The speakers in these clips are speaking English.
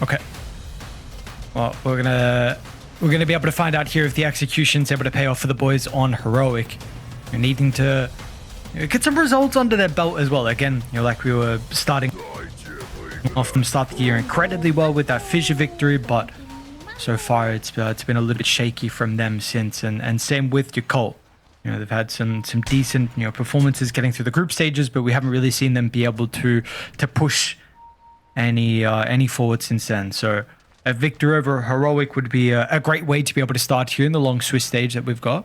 Okay. Well, we're gonna be able to find out here if the execution's able to pay off for the boys on Heroic. We're needing to get some results under their belt as well. Again, like we were starting off them start the year incredibly well with that Fissure victory, but so far it's been a little bit shaky from them since. And same with Yakult. They've had some decent performances getting through the group stages, but we haven't really seen them be able to push any forward since then. So a victory over Heroic would be a great way to be able to start here in the long Swiss stage that we've got.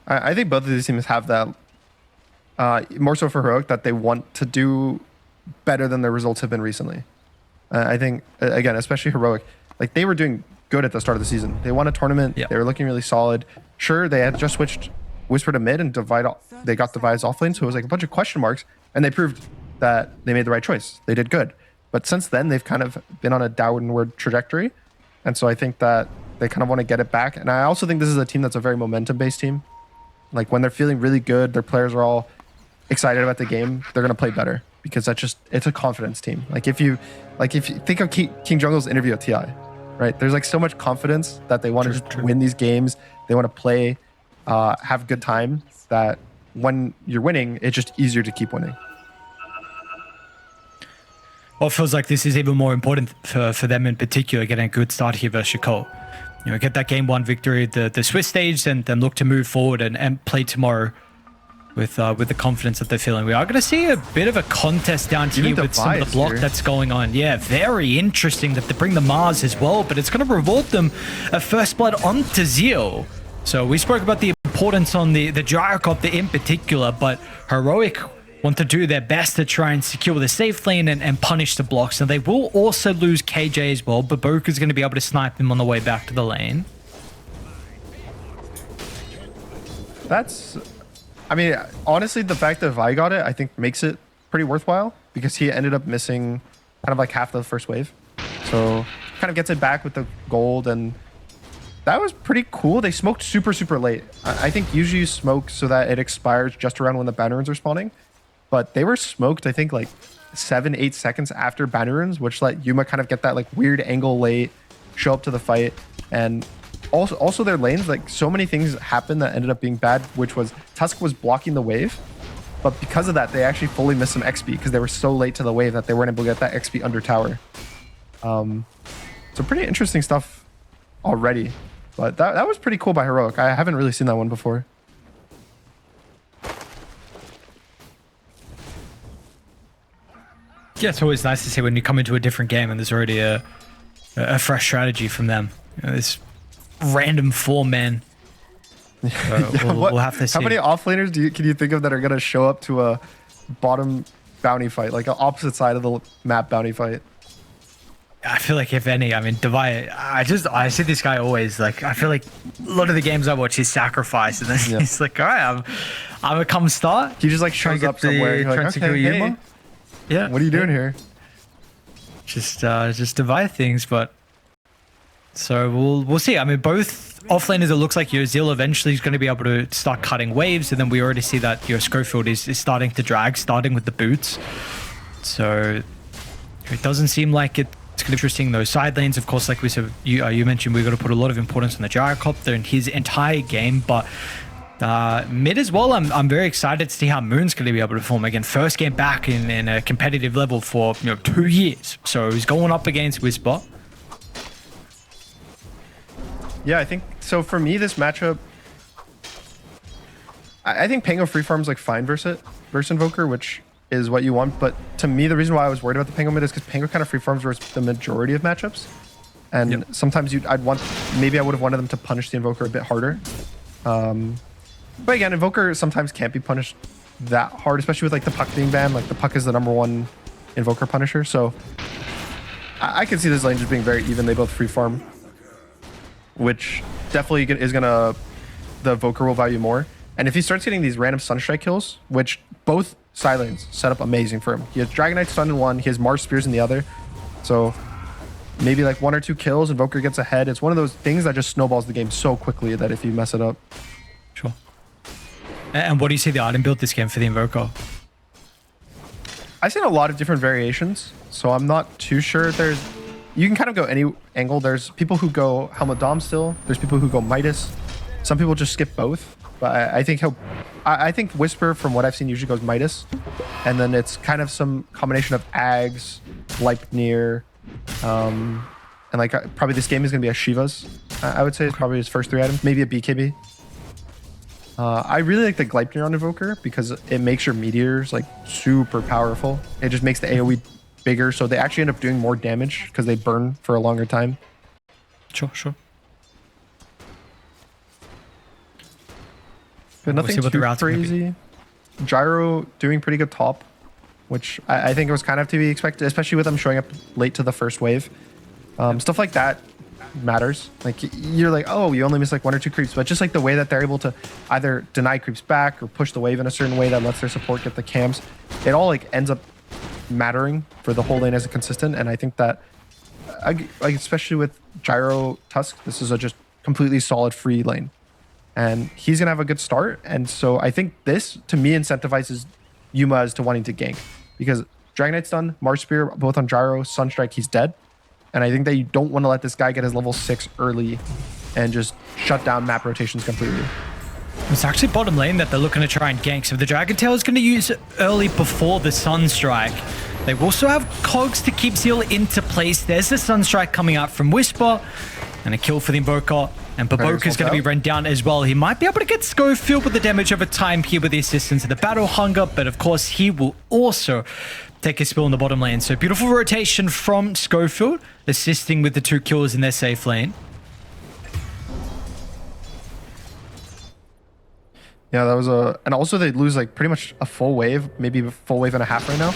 I think both of these teams have that, more so for Heroic, that they want to do better than their results have been recently. I think, again, especially Heroic, like they were doing good at the start of the season. They won a tournament. They were looking really solid. Sure, they had just switched Whisper to mid and they got Divide's offlane, so it was like a bunch of question marks, and they proved that they made the right choice. They did good. But since then, they've kind of been on a downward trajectory. And so I think that they kind of want to get it back. And I also think this is a team that's a very momentum-based team. Like when they're feeling really good, their players are all excited about the game, they're going to play better because it's a confidence team. Like if you think of King Jungle's interview at TI, right? There's like so much confidence that they want to just win these games. They want to play, have a good time, that when you're winning, it's just easier to keep winning. Well, it feels like this is even more important for them in particular, getting a good start here versus Yakult. Get that game 1 victory at the Swiss stage, and then look to move forward and play tomorrow with the confidence that they're feeling. We are going to see a bit of a contest down here with some of the block that's going on. Yeah, very interesting that they bring the Mars as well, but it's going to reward them a first blood onto Zeal. So we spoke about the importance on the Gyrocopter in particular, but Heroic want to do their best to try and secure the safe lane and punish the blocks. And they will also lose KJ as well, but Boka's going to be able to snipe him on the way back to the lane. I mean, honestly, the fact that Vi got it, I think makes it pretty worthwhile because he ended up missing kind of like half the first wave. So kind of gets it back with the gold, and that was pretty cool. They smoked super, super late. I think usually you smoke so that it expires just around when the banner runes are spawning. But they were smoked, I think, like 7-8 seconds after banner runes, which let Yuma kind of get that like weird angle late, show up to the fight. And also their lanes, like so many things happened that ended up being bad, which was Tusk was blocking the wave. But because of that, they actually fully missed some XP because they were so late to the wave that they weren't able to get that XP under tower. So pretty interesting stuff already. But that was pretty cool by Heroic. I haven't really seen that one before. Yeah, it's always nice to see when you come into a different game and there's already a fresh strategy from them. This random 4-man. We'll have to see. How many offlaners can you think of that are going to show up to a bottom bounty fight, like an opposite side of the map bounty fight? I feel like if any, I mean, Divide, I see this guy always, like, I feel like a lot of the games I watch, he's sacrificed, and then he's like, all right, I'm gonna come start. He just like shows up somewhere. You're like, okay, hey. Yeah. What are you doing here? Just Divide things, but so we'll see. I mean, both offlaners, it looks like Zeal eventually is going to be able to start cutting waves, and then we already see that Schofield is starting to drag, starting with the boots. So it doesn't seem like it's going to be interesting. Those side lanes, of course, like we said, you mentioned, we've got to put a lot of importance on the Gyrocopter and his entire game, but mid as well, I'm very excited to see how Moon's going to be able to perform again. First game back in a competitive level for 2 years. So he's going up against Whisper. Yeah, I think so. For me, this matchup, I think Pango free farms like fine versus Invoker, which is what you want. But to me, the reason why I was worried about the Pango mid is because Pango kind of free farms versus the majority of matchups, and sometimes I would have wanted them to punish the Invoker a bit harder. But again, Invoker sometimes can't be punished that hard, especially with like the Puck being banned. Like the Puck is the #1 Invoker punisher, so I can see this lane just being very even. They both free farm, which definitely is gonna, the Invoker will value more. And if he starts getting these random Sunstrike kills, which both side lanes set up amazing for him. He has Dragonite stun in one, he has Mars Spears in the other. So maybe like 1 or 2 kills, Invoker gets ahead. It's one of those things that just snowballs the game so quickly that if you mess it up. Sure. And what do you see the item build this game for the Invoker? I've seen a lot of different variations, so I'm not too sure there's you can kind of go any angle. There's people who go Helmut Dom still. There's people who go Midas. Some people just skip both. But I think I think Whisper, from what I've seen, usually goes Midas. And then it's kind of some combination of Ags, Leipnir, and like probably this game is going to be a Shiva's. I would say it's probably his first 3 items. Maybe a BKB. I really like the Gleipnir on Invoker because it makes your meteors like super powerful. It just makes the AoE bigger, so they actually end up doing more damage because they burn for a longer time. Sure. But nothing too crazy. Gyro doing pretty good top, which I think it was kind of to be expected, especially with them showing up late to the first wave. Stuff like that matters. Like you're like, oh, you only miss like 1 or 2 creeps, but just like the way that they're able to either deny creeps back or push the wave in a certain way that lets their support get the camps, it all like ends up mattering for the whole lane as a consistent. And I think that like especially with Gyro Tusk, this is a just completely solid free lane. And he's going to have a good start. And so I think this, to me, incentivizes Yuma as to wanting to gank. Because Dragon Knight's done, Mars Spear, both on Gyro, Sunstrike, he's dead. And I think that you don't want to let this guy get his level 6 early and just shut down map rotations completely. It's actually bottom lane that they're looking to try and gank. So if the Dragon Tail is going to use it early before the Sunstrike, they also have cogs to keep Zeal into place. There's the Sunstrike coming out from Whisper. And a kill for the Invoker. And Baboka's going to be run down as well. He might be able to get Schofield with the damage over time here with the assistance of the Battle Hunger, but of course he will also take a spill in the bottom lane. So beautiful rotation from Schofield, assisting with the 2 kills in their safe lane. Yeah, that was a... And also they lose like pretty much a full wave, maybe a full wave and a half right now.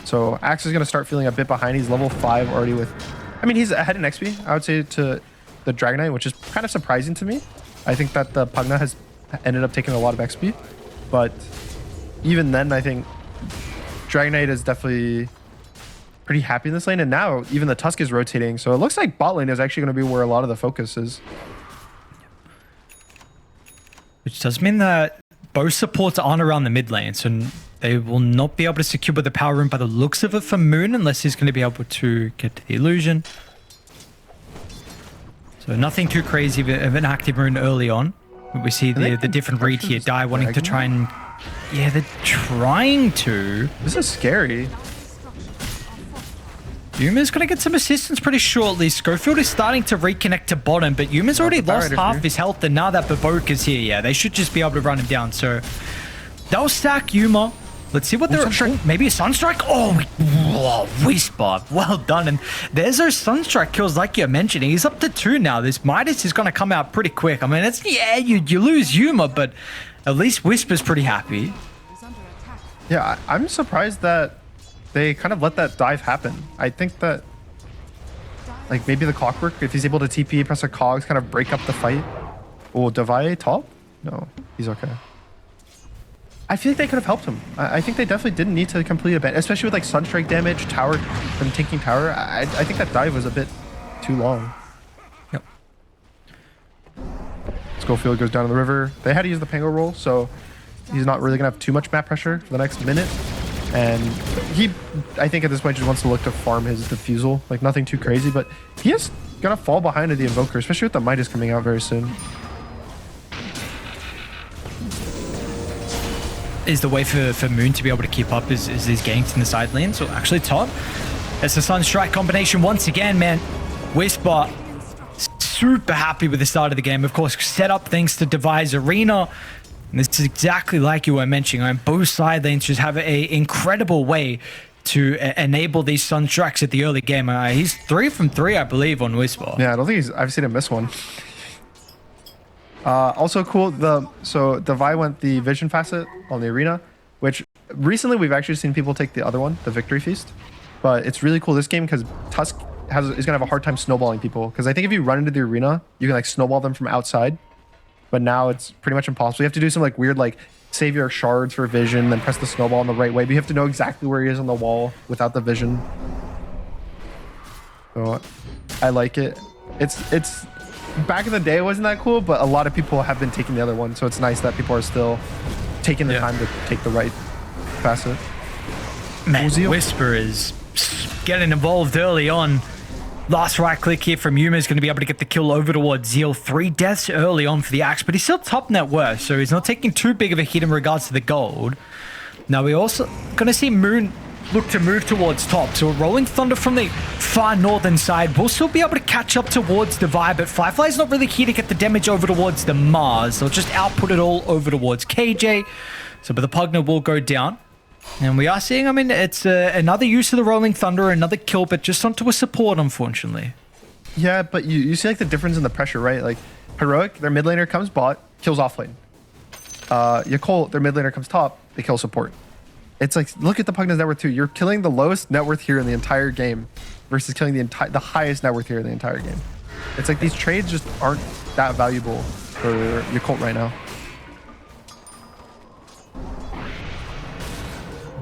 So Axe is going to start feeling a bit behind. He's level 5 already with... I mean, he's ahead in XP, I would say, to the Dragon Knight, which is kind of surprising to me. I think that the Pugna has ended up taking a lot of XP, but even then, I think Dragon Knight is definitely pretty happy in this lane, and now even the Tusk is rotating, so it looks like bot lane is actually going to be where a lot of the focus is. Which does mean that both supports aren't around the mid lane, so they will not be able to secure the power room by the looks of it for Moon, unless he's going to be able to get to the illusion. So nothing too crazy of an active Moon early on. We see the different read here. Die wanting to try and... Yeah, they're trying to. This is scary. Yuma's going to get some assistance pretty shortly. Schofield is starting to reconnect to bottom, but Yuma's already lost half his health, and now that Baboka's here, yeah, they should just be able to run him down. So they'll stack Yuma. Let's see what they're... Maybe a Sunstrike? Oh, Whisper. Well done. And there's those Sunstrike kills like you're mentioning. He's up to 2 now. This Midas is going to come out pretty quick. I mean, it's... Yeah, you lose Yuma, but at least Whisper's pretty happy. Yeah, I'm surprised that they kind of let that dive happen. I think that... Like, maybe the Clockwork, if he's able to TP, press a cogs, kind of break up the fight. Oh, Devae top? No, he's okay. I feel like they could have helped him. I think they definitely didn't need to complete a ban, especially with like Sunstrike damage, tower from tanking tower. I think that dive was a bit too long. Yep. Schofield goes down in the river. They had to use the Pango roll, so he's not really gonna have too much map pressure for the next minute. And he, I think at this point, just wants to look to farm his defusal. Like nothing too crazy, but he is gonna fall behind to the Invoker, especially with the Midas coming out very soon. Is the way for Moon to be able to keep up is these ganks in the side lane. So actually top. It's the Sunstrike combination once again, man. Whisper super happy with the start of the game. Of course, set up thanks to Devise Arena. And this is exactly like you were mentioning. I mean, both side lanes just have an incredible way to enable these Sunstrikes at the early game. He's 3 from 3, I believe, on Whisper. Yeah, I don't think I've seen him miss one. Also cool, so Devae went the Vision Facet on the Arena, which recently we've actually seen people take the other one, the Victory Feast. But it's really cool this game because Tusk is going to have a hard time snowballing people. Because I think if you run into the Arena, you can like snowball them from outside. But now it's pretty much impossible. You have to do some like weird like save your shards for vision, then press the snowball in the right way. But you have to know exactly where he is on the wall without the vision. So I like it. It's back in the day it wasn't that cool, but a lot of people have been taking the other one, so it's nice that people are still taking the time to take the right facet. Man, Whisper is getting involved early on. Last right click here from Yuma is going to be able to get the kill over towards Zeal. 3 deaths early on for the Axe, but he's still top net worth, so he's not taking too big of a hit in regards to the gold. Now we're also going to see Moon look to move towards top, so a Rolling Thunder from the far northern side will still be able to catch up towards Divide, but Firefly's not really here to get the damage over towards the Mars. They'll just output it all over towards KJ. So, but the Pugna will go down. And we are seeing, I mean, it's another use of the Rolling Thunder, another kill, but just onto a support, unfortunately. Yeah, but you see like the difference in the pressure, right? Like Heroic, their mid laner comes bot, kills off lane. Yakult, their mid laner comes top, they kill support. It's like, look at the Pugna's net worth too. You're killing the lowest net worth here in the entire game versus killing the highest net worth here in the entire game. It's like these trades just aren't that valuable for Yakult right now.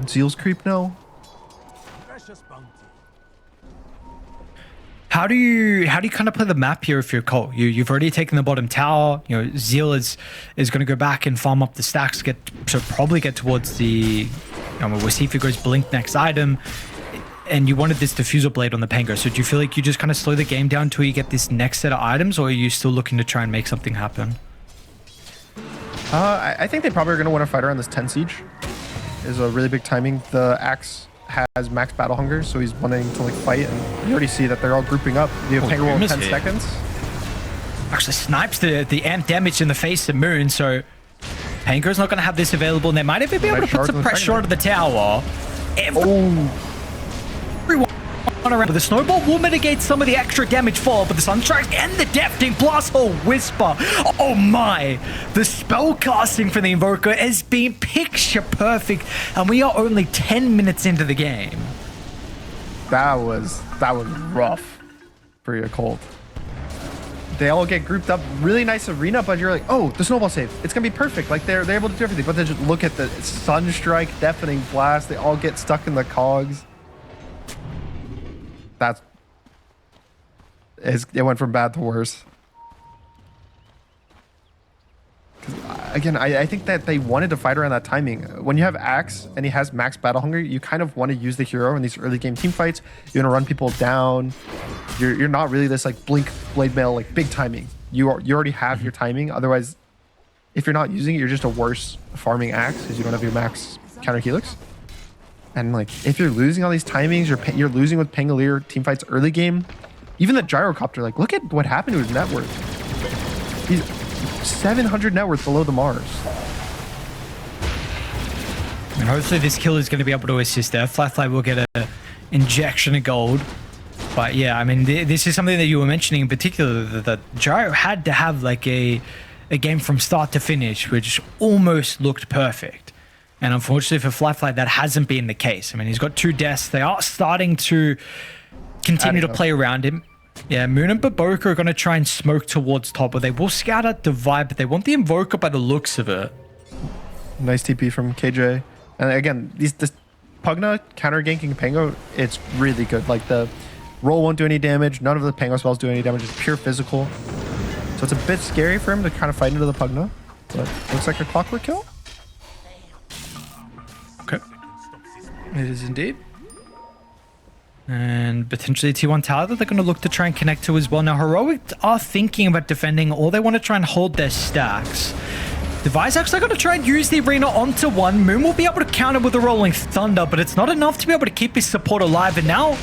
Zeal's creep now. How do you kind of play the map here if you're Colt? You've already taken the bottom tower. You know, Zeal is going to go back and farm up the stacks, probably get towards the. We'll see if he goes blink next item. And you wanted this diffuser blade on the Pango, so do you feel like you just kind of slow the game down until you get this next set of items, or are you still looking to try and make something happen? I think they probably are going to want to fight around this 10 siege. Is a really big timing. The Axe has max battle hunger, so he's wanting to like fight, and you already see that they're all grouping up. The Pango in 10 seconds. Actually snipes the amp damage in the face of Moon, so Pango's not going to have this available, and they might even be able to put some pressure onto the tower. Everyone around. The snowball will mitigate some of the extra damage fall, but the Sunstrike and the Deafening Blast Hole Whisper. Oh my! The spell casting for the Invoker has been picture perfect, and we are only 10 minutes into the game. That was rough for your Colt. They all get grouped up. Really nice arena, but you're like, oh, the snowball save. It's gonna be perfect. Like they're able to do everything, but then just look at the Sunstrike, Deafening Blast. They all get stuck in the cogs. It went from bad to worse. Again, I think that they wanted to fight around that timing. When you have Axe and he has max battle hunger, you kind of want to use the hero in these early game team fights. You want to run people down. You're not really this like blink blade mail like big timing. You already have your timing. Otherwise, if you're not using it, you're just a worse farming Axe because you don't have your max counter helix. And like if you're losing all these timings, you're losing with Pangolier team fights early game. Even the gyrocopter, like look at what happened to his net worth. He's 700 net worth below the Mars. And hopefully this kill is going to be able to assist there. Fly will get a injection of gold. But yeah, I mean, this is something that you were mentioning in particular, that Gyro had to have like a game from start to finish, which almost looked perfect. And unfortunately for Fly, that hasn't been the case. I mean, he's got 2 deaths. They are starting to continue to play around him. Yeah, Moon and Baboka are going to try and smoke towards top, but they will scout out Divide, but they want the Invoker by the looks of it. Nice TP from KJ. And again, this Pugna counter ganking Pango, it's really good. Like the roll won't do any damage. None of the Pango spells do any damage. It's pure physical. So it's a bit scary for him to kind of fight into the Pugna. But looks like a clockwork kill. Okay. It is indeed. And potentially a T1 tower that they're going to look to try and connect to as well. Now, Heroic are thinking about defending, or they want to try and hold their stacks. Device actually going to try and use the arena onto one. Moon will be able to counter with a Rolling Thunder, but it's not enough to be able to keep his support alive. And now,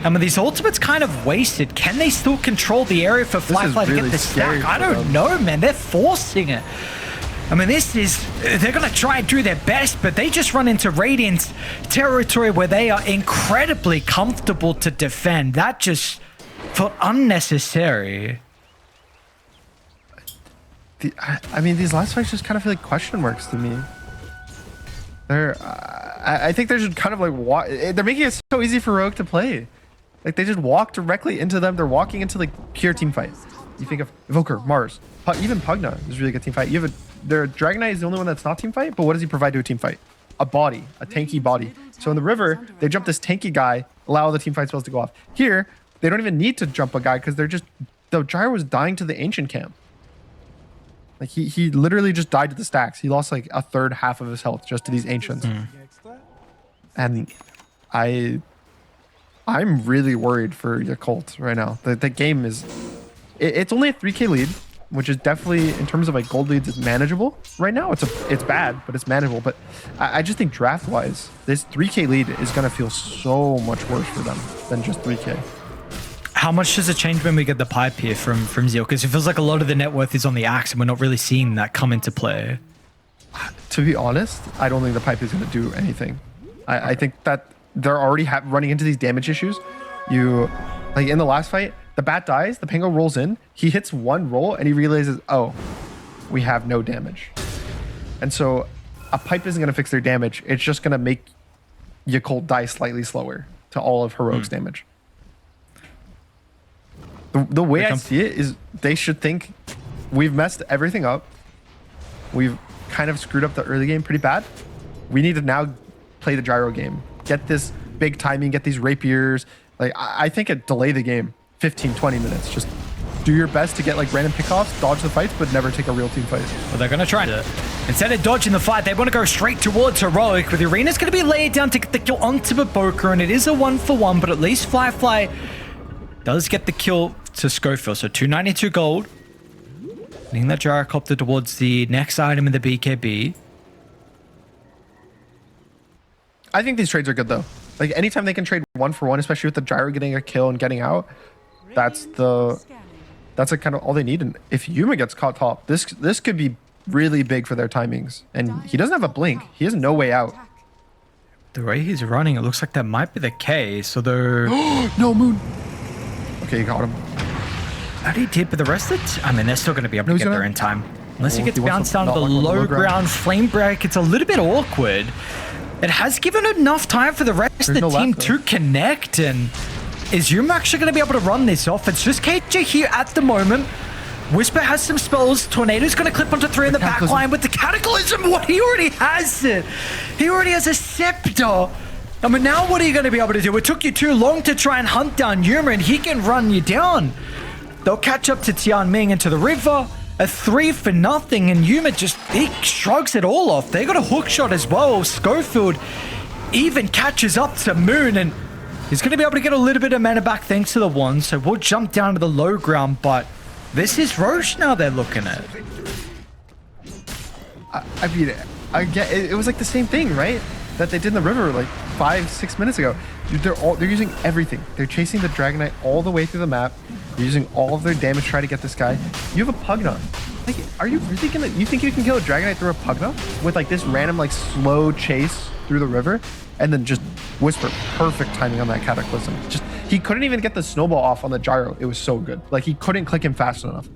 I mean, these ultimates kind of wasted. Can they still control the area for Fly to get the stack? I don't know, man. They're forcing it. I mean, they're going to try and do their best, but they just run into Radiant's territory where they are incredibly comfortable to defend. That just felt unnecessary. I mean, these last fights just kind of feel like question marks to me. I think they're just kind of like, they're making it so easy for Rogue to play. Like, they just walk directly into them. They're walking into like pure team fight. You think of Evoker, Mars, even Pugna is a really good team fight. You have their Dragon Knight is the only one that's not team fight, but what does he provide to a team fight? A body, a tanky body. So in the river, they jump this tanky guy, allow the team fight spells to go off. Here, they don't even need to jump a guy because they're just, the Gyro was dying to the Ancient camp. Like he literally just died to the stacks. He lost like a third half of his health just to these Ancients. And I I'm really worried for Yakult right now. The game is, it's only a 3K lead, which is definitely, in terms of like gold leads, is manageable. Right now, it's bad, but it's manageable. But I just think draft-wise, this 3K lead is going to feel so much worse for them than just 3K. How much does it change when we get the pipe here from Zeal? Because it feels like a lot of the net worth is on the axe, and we're not really seeing that come into play. To be honest, I don't think the pipe is going to do anything. I think that they're already running into these damage issues. Like in the last fight, the bat dies, the Pango rolls in, he hits one roll, and he realizes, oh, we have no damage. And so a pipe isn't going to fix their damage. It's just going to make Yakult die slightly slower to all of Heroic's damage. The way I see it is they should think we've messed everything up. We've kind of screwed up the early game pretty bad. We need to now play the gyro game. Get this big timing, get these rapiers. Like, I think it delay the game 15, 20 minutes. Just do your best to get like random pickoffs, dodge the fights, but never take a real team fight. Well, they're going to try to. Instead of dodging the fight, they want to go straight towards Heroic, with the Arena's going to be laid down to get the kill onto Baboka, and it is a 1-for-1, but at least Fly does get the kill to Schofield. So 292 gold. Getting that gyrocopter towards the next item in the BKB. I think these trades are good though. Like anytime they can trade 1-for-1, especially with the gyro getting a kill and getting out, that's like kind of all they need. And if Yuma gets caught top, this could be really big for their timings. And he doesn't have a blink. He has no way out. The way he's running, it looks like that might be the case. So they're no moon. Okay, you got him. How do you did, but the rest of it, I mean, they're still going to be able to get there in time. Unless he gets bounced down to the low ground flame break, it's a little bit awkward. It has given enough time for the rest of the team to connect, and is Yuma actually going to be able to run this off? It's just KJ here at the moment. Whisper has some spells. Tornado's going to clip onto 3 in the back line with the Cataclysm. What? He already has it. He already has a Scepter. I mean, now what are you going to be able to do? It took you too long to try and hunt down Yuma, and he can run you down. They'll catch up to Tianming into the river. A 3-for-0, and Yuma he shrugs it all off. They got a hook shot as well. Schofield even catches up to Moon, and he's going to be able to get a little bit of mana back thanks to the one. So we'll jump down to the low ground, but this is Roche now they're looking at. I mean, it was like the same thing, right? That they did in the river like 5-6 minutes ago. They're using everything. They're chasing the Dragon Knight all the way through the map. They're using all of their damage to try to get this guy. You have a Pugna. Like, are you really gonna? You think you can kill a Dragon Knight through a Pugna with like this random like slow chase through the river, and then just Whisper perfect timing on that Cataclysm. Just he couldn't even get the snowball off on the gyro. It was so good. Like he couldn't click him fast enough.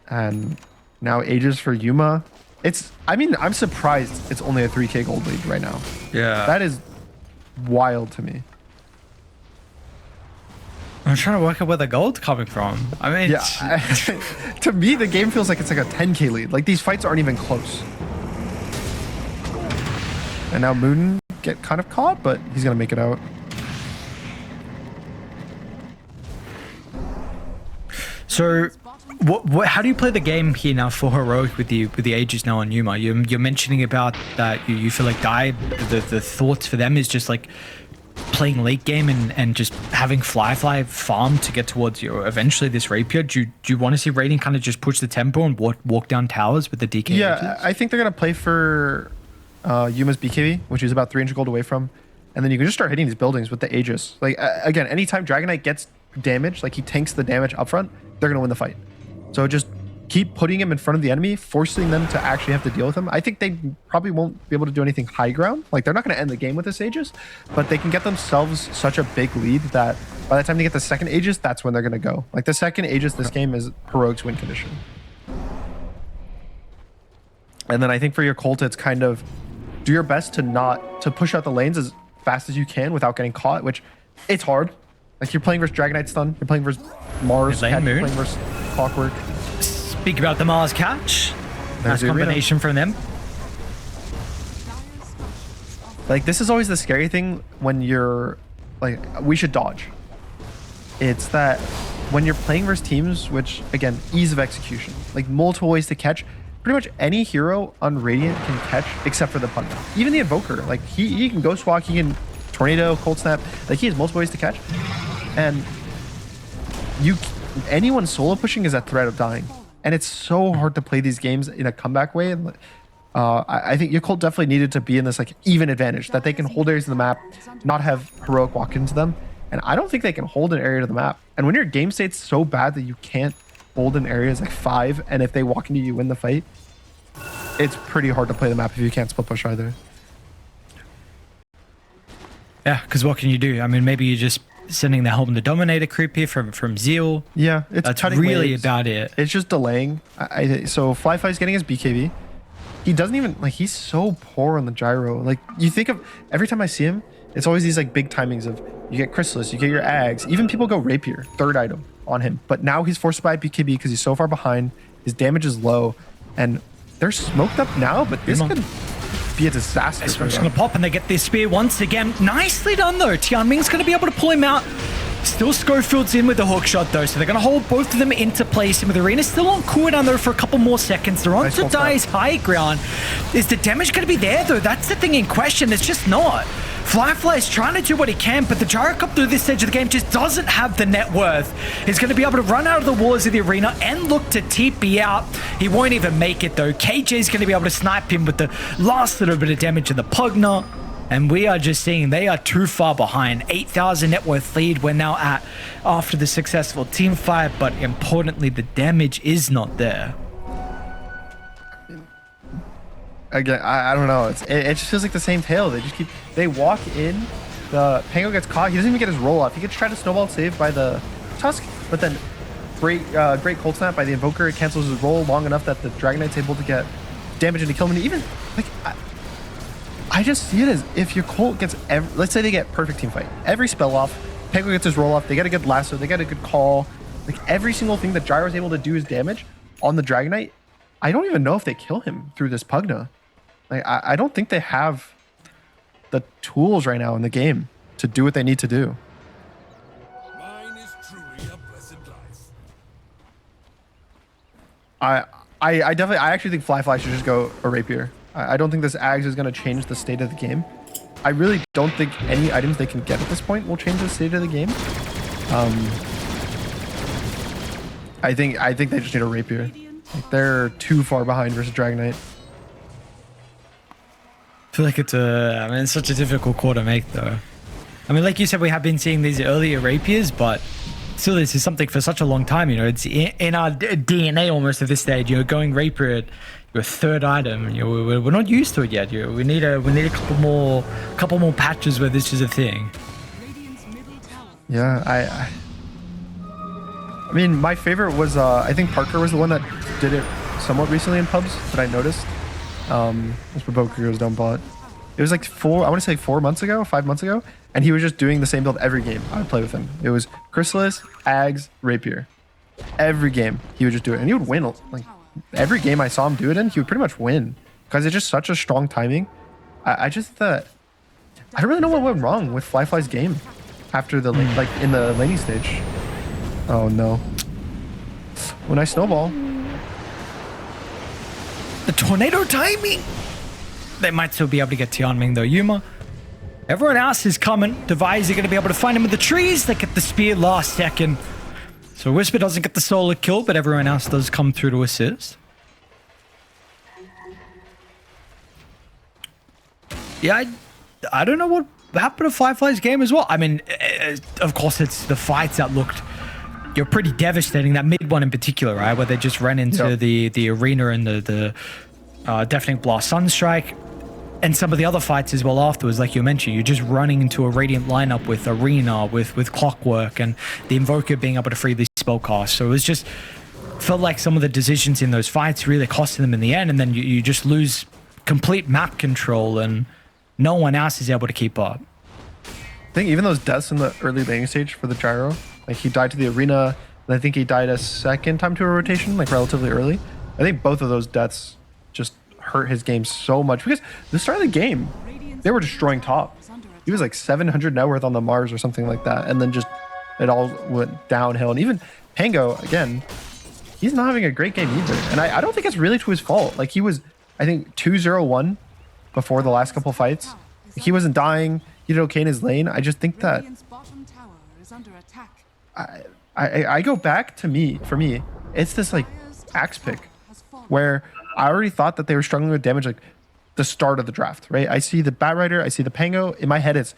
And now Aegis for Yuma. I mean, I'm surprised it's only a 3K gold lead right now. Yeah. That is wild to me. I'm trying to work out where the gold's coming from. I mean, yeah. To me, the game feels like it's like a 10K lead. Like these fights aren't even close. And now Moon get kind of caught, but he's gonna make it out. So, how do you play the game here now for Heroic with the Aegis now on Yuma? You're mentioning about that you feel like the thoughts for them is just like playing late game and just having Fly farm to get towards you eventually this rapier. Do you want to see Raiden kind of just push the tempo and walk down towers with the DK? Yeah, Aegis? I think they're gonna play for Yuma's BKB, which is about 300 gold away from, and then you can just start hitting these buildings with the Aegis. Like again, anytime Dragon Knight gets damage, like he tanks the damage up front, they're gonna win the fight. So just keep putting him in front of the enemy, forcing them to actually have to deal with him. I think they probably won't be able to do anything high ground. Like they're not going to end the game with this Aegis, but they can get themselves such a big lead that by the time they get the second Aegis, that's when they're going to go. Like the second Aegis this game is Heroic's win condition. And then I think for your Colt, it's kind of do your best to push out the lanes as fast as you can without getting caught, which it's hard. Like you're playing versus Dragon Knight stun, you're playing versus Mars, you're playing versus Clockwork. Speak about the Mars catch. There's nice combination from them. Like this is always the scary thing when you're like, we should dodge. It's that when you're playing versus teams, which again, ease of execution, like multiple ways to catch, pretty much any hero on Radiant can catch except for the Pugna. Even the Invoker, like he can Ghost Walk, he can Tornado, Cold Snap, like he has multiple ways to catch. And anyone solo pushing is at threat of dying. And it's so hard to play these games in a comeback way. And I think Yakult definitely needed to be in this like even advantage that they can hold areas of the map, not have Heroic walk into them. And I don't think they can hold an area of the map. And when your game state's so bad that you can't hold an area is like 5, and if they walk into you win the fight, it's pretty hard to play the map if you can't split push either. Yeah, because what can you do? I mean, maybe you're just sending the Helm the Dominator creep here from Zeal. Yeah, that's really waves. About it. It's just delaying. So Flyfly's getting his BKB. He doesn't even, like, he's so poor on the gyro. Like, you think of, every time I see him, it's always these like big timings of you get Chrysalis, you get your Ags. Even people go Rapier, 3rd item on him. But now he's forced to buy BKB because he's so far behind. His damage is low. And they're smoked up now, but this could be a disaster. It's going to pop and they get their spear once again. Nicely done though. Tianming's going to be able to pull him out. Still Schofield's in with the hook shot though, so they're going to hold both of them into place. And with Arena still on cooldown though for a couple more seconds. They're on to Dai's high ground. Is the damage going to be there though? That's the thing in question. It's just not. Flyfly is trying to do what he can, but the Gyro Cup through this stage of the game just doesn't have the net worth. He's going to be able to run out of the walls of the arena and look to TP out. He won't even make it though. KJ is going to be able to snipe him with the last little bit of damage to the Pugna. And we are just seeing they are too far behind. 8,000 net worth lead we're now at after the successful team fight, but importantly, the damage is not there. Again, I don't know. It just feels like the same tale. They walk in, the Pango gets caught. He doesn't even get his roll off. He gets tried to snowball save by the Tusk, but then great Cold Snap by the Invoker. It cancels his roll long enough that the Dragon Knight's able to get damage into kill him. And even like I just see it as if your Colt gets let's say they get perfect team fight. Every spell off, Pango gets his roll off, they get a good lasso, they get a good call. Like every single thing that Gyro is able to do is damage on the Dragon Knight. I don't even know if they kill him through this Pugna. Like, I don't think they have the tools right now in the game to do what they need to do. Mine is truly a blessed life. I actually think Flyfly should just go a Rapier. I don't think this Ags is going to change the state of the game. I really don't think any items they can get at this point will change the state of the game. I think they just need a Rapier. Like, they're too far behind versus Dragon Knight. I feel like it's such a difficult call to make though. I mean, like you said, we have been seeing these earlier Rapiers, but still this is something for such a long time, you know, it's in our DNA almost at this stage, you know, going Rapier at your 3rd item, you know, we're not used to it yet. You know, we need a couple more patches where this is a thing. Yeah, I mean, my favorite was, I think Parker was the one that did it somewhat recently in pubs that I noticed. This Provoker goes down bot. It was like 4 months ago, 5 months ago, and he was just doing the same build every game I would play with him. It was Chrysalis, Ags, Rapier. Every game he would just do it, and he would win. Like every game I saw him do it in, he would pretty much win because it's just such a strong timing. I just thought I don't really know what went wrong with Flyfly's game after the like in the laning stage. Oh no! When I snowball. The tornado timing! They might still be able to get Tianming though. Yuma. Everyone else is coming. Device are going to be able to find him with the trees. They get the spear last second. So Whisper doesn't get the solo kill, but everyone else does come through to assist. Yeah, I don't know what happened to Flyfly's game as well. I mean, of course, it's the fights that looked pretty devastating. That mid one in particular, right? Where they just ran into the arena and the Deafening Blast Sunstrike. And some of the other fights as well afterwards, like you mentioned, you're just running into a Radiant lineup with Arena, with Clockwork, and the Invoker being able to freely spellcast. So it was just, felt like some of the decisions in those fights really costing them in the end, and then you just lose complete map control, and no one else is able to keep up. I think even those deaths in the early laning stage for the Gyro, like he died to the Arena, and I think he died a second time to a rotation, like relatively early. I think both of those deaths just hurt his game so much because the start of the game they were destroying top. He was like 700 net worth on the Mars or something like that, and then just it all went downhill. And even Pango again, he's not having a great game either. And I don't think it's really to his fault. Like, he was, I think, 2-0-1 before the last couple fights. Like, he wasn't dying. He did okay in his lane. I just think that Radiant's bottom tower is under attack. I go back to for me, it's this like axe pick where I already thought that they were struggling with damage like the start of the draft, right? I see the Bat Rider, I see the Pango. In my head, it's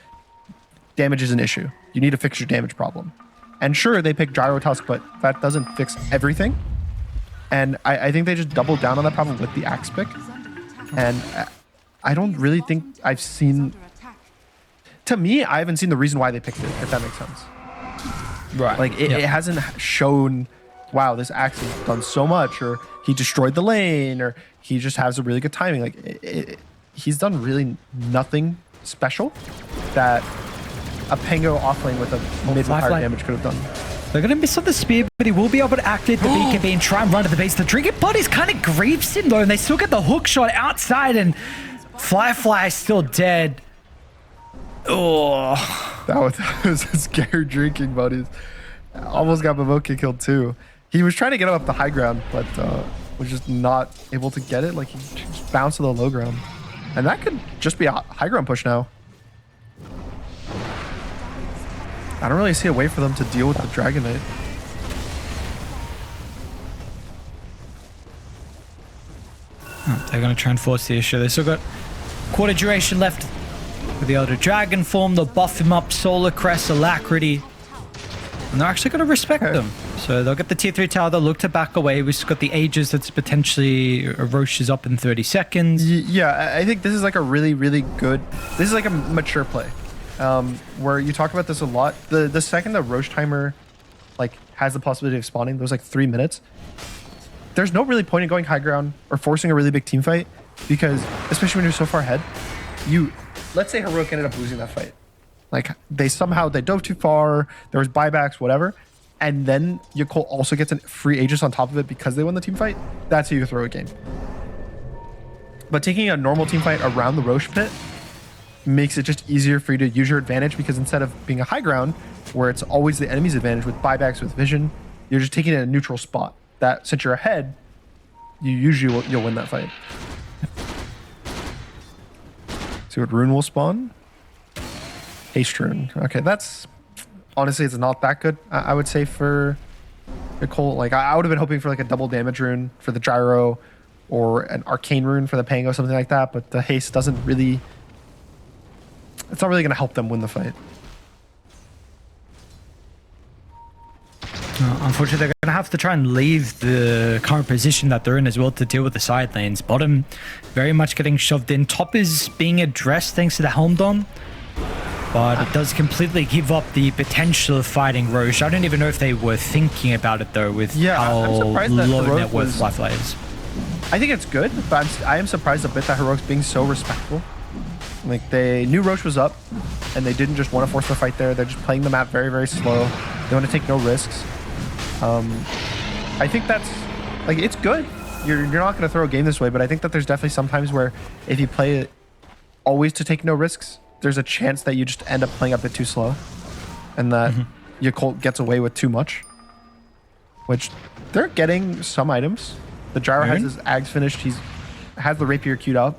damage is an issue. You need to fix your damage problem. And sure, they pick Gyro Tusk, but that doesn't fix everything. And I think they just doubled down on that problem with the axe pick. And I don't really think I've seen... To me, I haven't seen the reason why they picked it, if that makes sense. Right. Like, it hasn't shown, wow, this axe has done so much, or he destroyed the lane, or he just has a really good timing. Like, he's done really nothing special that a Pango offlane with a mid with higher damage could have done. They're going to miss on the spear, but he will be able to activate the BKB and try and run to the base. The Drinking Buddies kind of grieves him, though, and they still get the hook shot outside, and Fly is still dead. Oh, that was a scared Drinking Buddies. Almost got Momoke killed too. He was trying to get him up the high ground, but was just not able to get it. Like, he just bounced to the low ground. And that could just be a high ground push now. I don't really see a way for them to deal with the Dragon Knight. They're going to try and force the issue. They still got quarter duration left with the other Dragon form. They'll buff him up, Solar Crest, Alacrity. And they're actually going to respect them. So they'll get the tier 3 tower. They'll look to back away. We've got the Aegis that's potentially Roche is up in 30 seconds. Yeah, I think this is like a really, really good... This is like a mature play. Where you talk about this a lot. The second the Roche timer like has the possibility of spawning, there's like 3 minutes. There's no really point in going high ground or forcing a really big team fight, because especially when you're so far ahead, let's say Heroic ended up losing that fight. Like, they dove too far, there was buybacks, whatever, and then Yakult also gets a free Aegis on top of it because they won the team fight. That's how you throw a game. But taking a normal team fight around the Roche pit makes it just easier for you to use your advantage, because instead of being a high ground where it's always the enemy's advantage with buybacks, with vision, you're just taking it in a neutral spot that, since you're ahead, you'll win that fight. See what rune will spawn. Haste rune. Okay, that's honestly, it's not that good, I would say, for Yakult. Like, I would have been hoping for like a double damage rune for the Gyro, or an arcane rune for the Pango, something like that, but the haste doesn't really... It's not really going to help them win the fight. Unfortunately, they're going to have to try and leave the current position that they're in as well to deal with the side lanes. Bottom very much getting shoved in. Top is being addressed thanks to the Helm Dom, but it does completely give up the potential of fighting Roche. I don't even know if they were thinking about it, though, with how low net worth Fly is. I think it's good, but I am surprised a bit that Heroic's being so respectful. Like, they knew Roche was up, and they didn't just want to force the fight there. They're just playing the map very, very slow. They want to take no risks. I think that's, like, it's good. You're not going to throw a game this way, but I think that there's definitely some times where if you play it always to take no risks, there's a chance that you just end up playing a bit too slow, and that Yakult gets away with too much. Which, they're getting some items. The Gyro has his Ags finished. Has the Rapier queued up.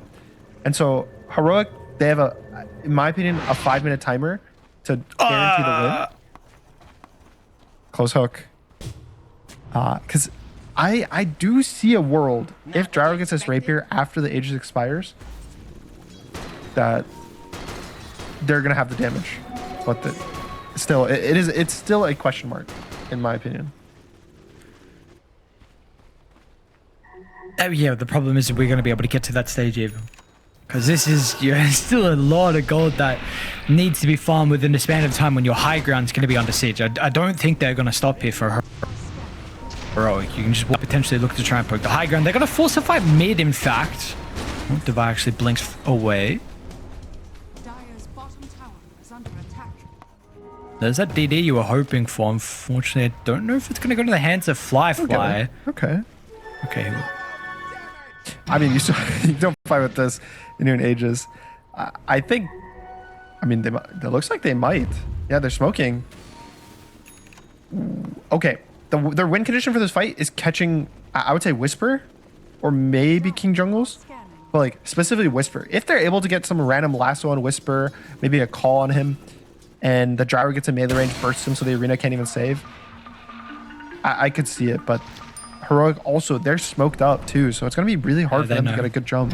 And so, Heroic, they have in my opinion, a 5-minute timer to guarantee the win. Close hook. Because I do see a world, if Gyro gets this Rapier after the Aegis expires, that they're going to have the damage. But it's still a question mark, in my opinion. Yeah, the problem is we're going to be able to get to that stage even. Because this is still a lot of gold that needs to be farmed within the span of time when your high ground is going to be under siege. I don't think they're going to stop here for Heroic. You can just potentially look to try and poke the high ground. They're going to force a fight mid, in fact. Oh, Devi actually blinks away. Dire's bottom tower is under attack. There's that DD you were hoping for. Unfortunately, I don't know if it's going to go to the hands of Fly. Okay. I mean, you don't fight with this in your Aegis. I think, I mean, it looks like they might. Yeah, they're smoking. Okay, their win condition for this fight is catching, I would say Whisper, or maybe King Jungles, Scanning. but like specifically Whisper. If they're able to get some random lasso on Whisper, maybe a call on him, and the Gyro gets a melee range, bursts him so the arena can't even save, I could see it. But Heroic also, they're smoked up too, so it's gonna be really hard for them to get a good jump.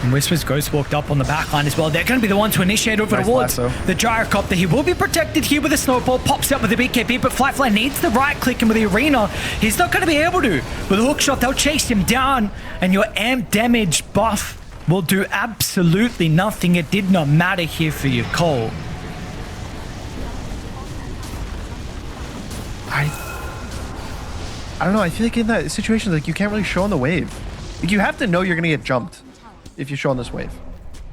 And Whisper's Ghost walked up on the back line as well. They're going to be the one to initiate over Nice towards lasso. the Gyrocopter. He will be protected here with a snowball. Pops up with the BKB, but Flyfly needs the right click in with the arena. He's not going to be able to. With a hook shot, they'll chase him down, and your amp damage buff will do absolutely nothing. It did not matter here for Yakult. I don't know. I feel like in that situation, like you can't really show on the wave. Like you have to know you're gonna get jumped if you show on this wave.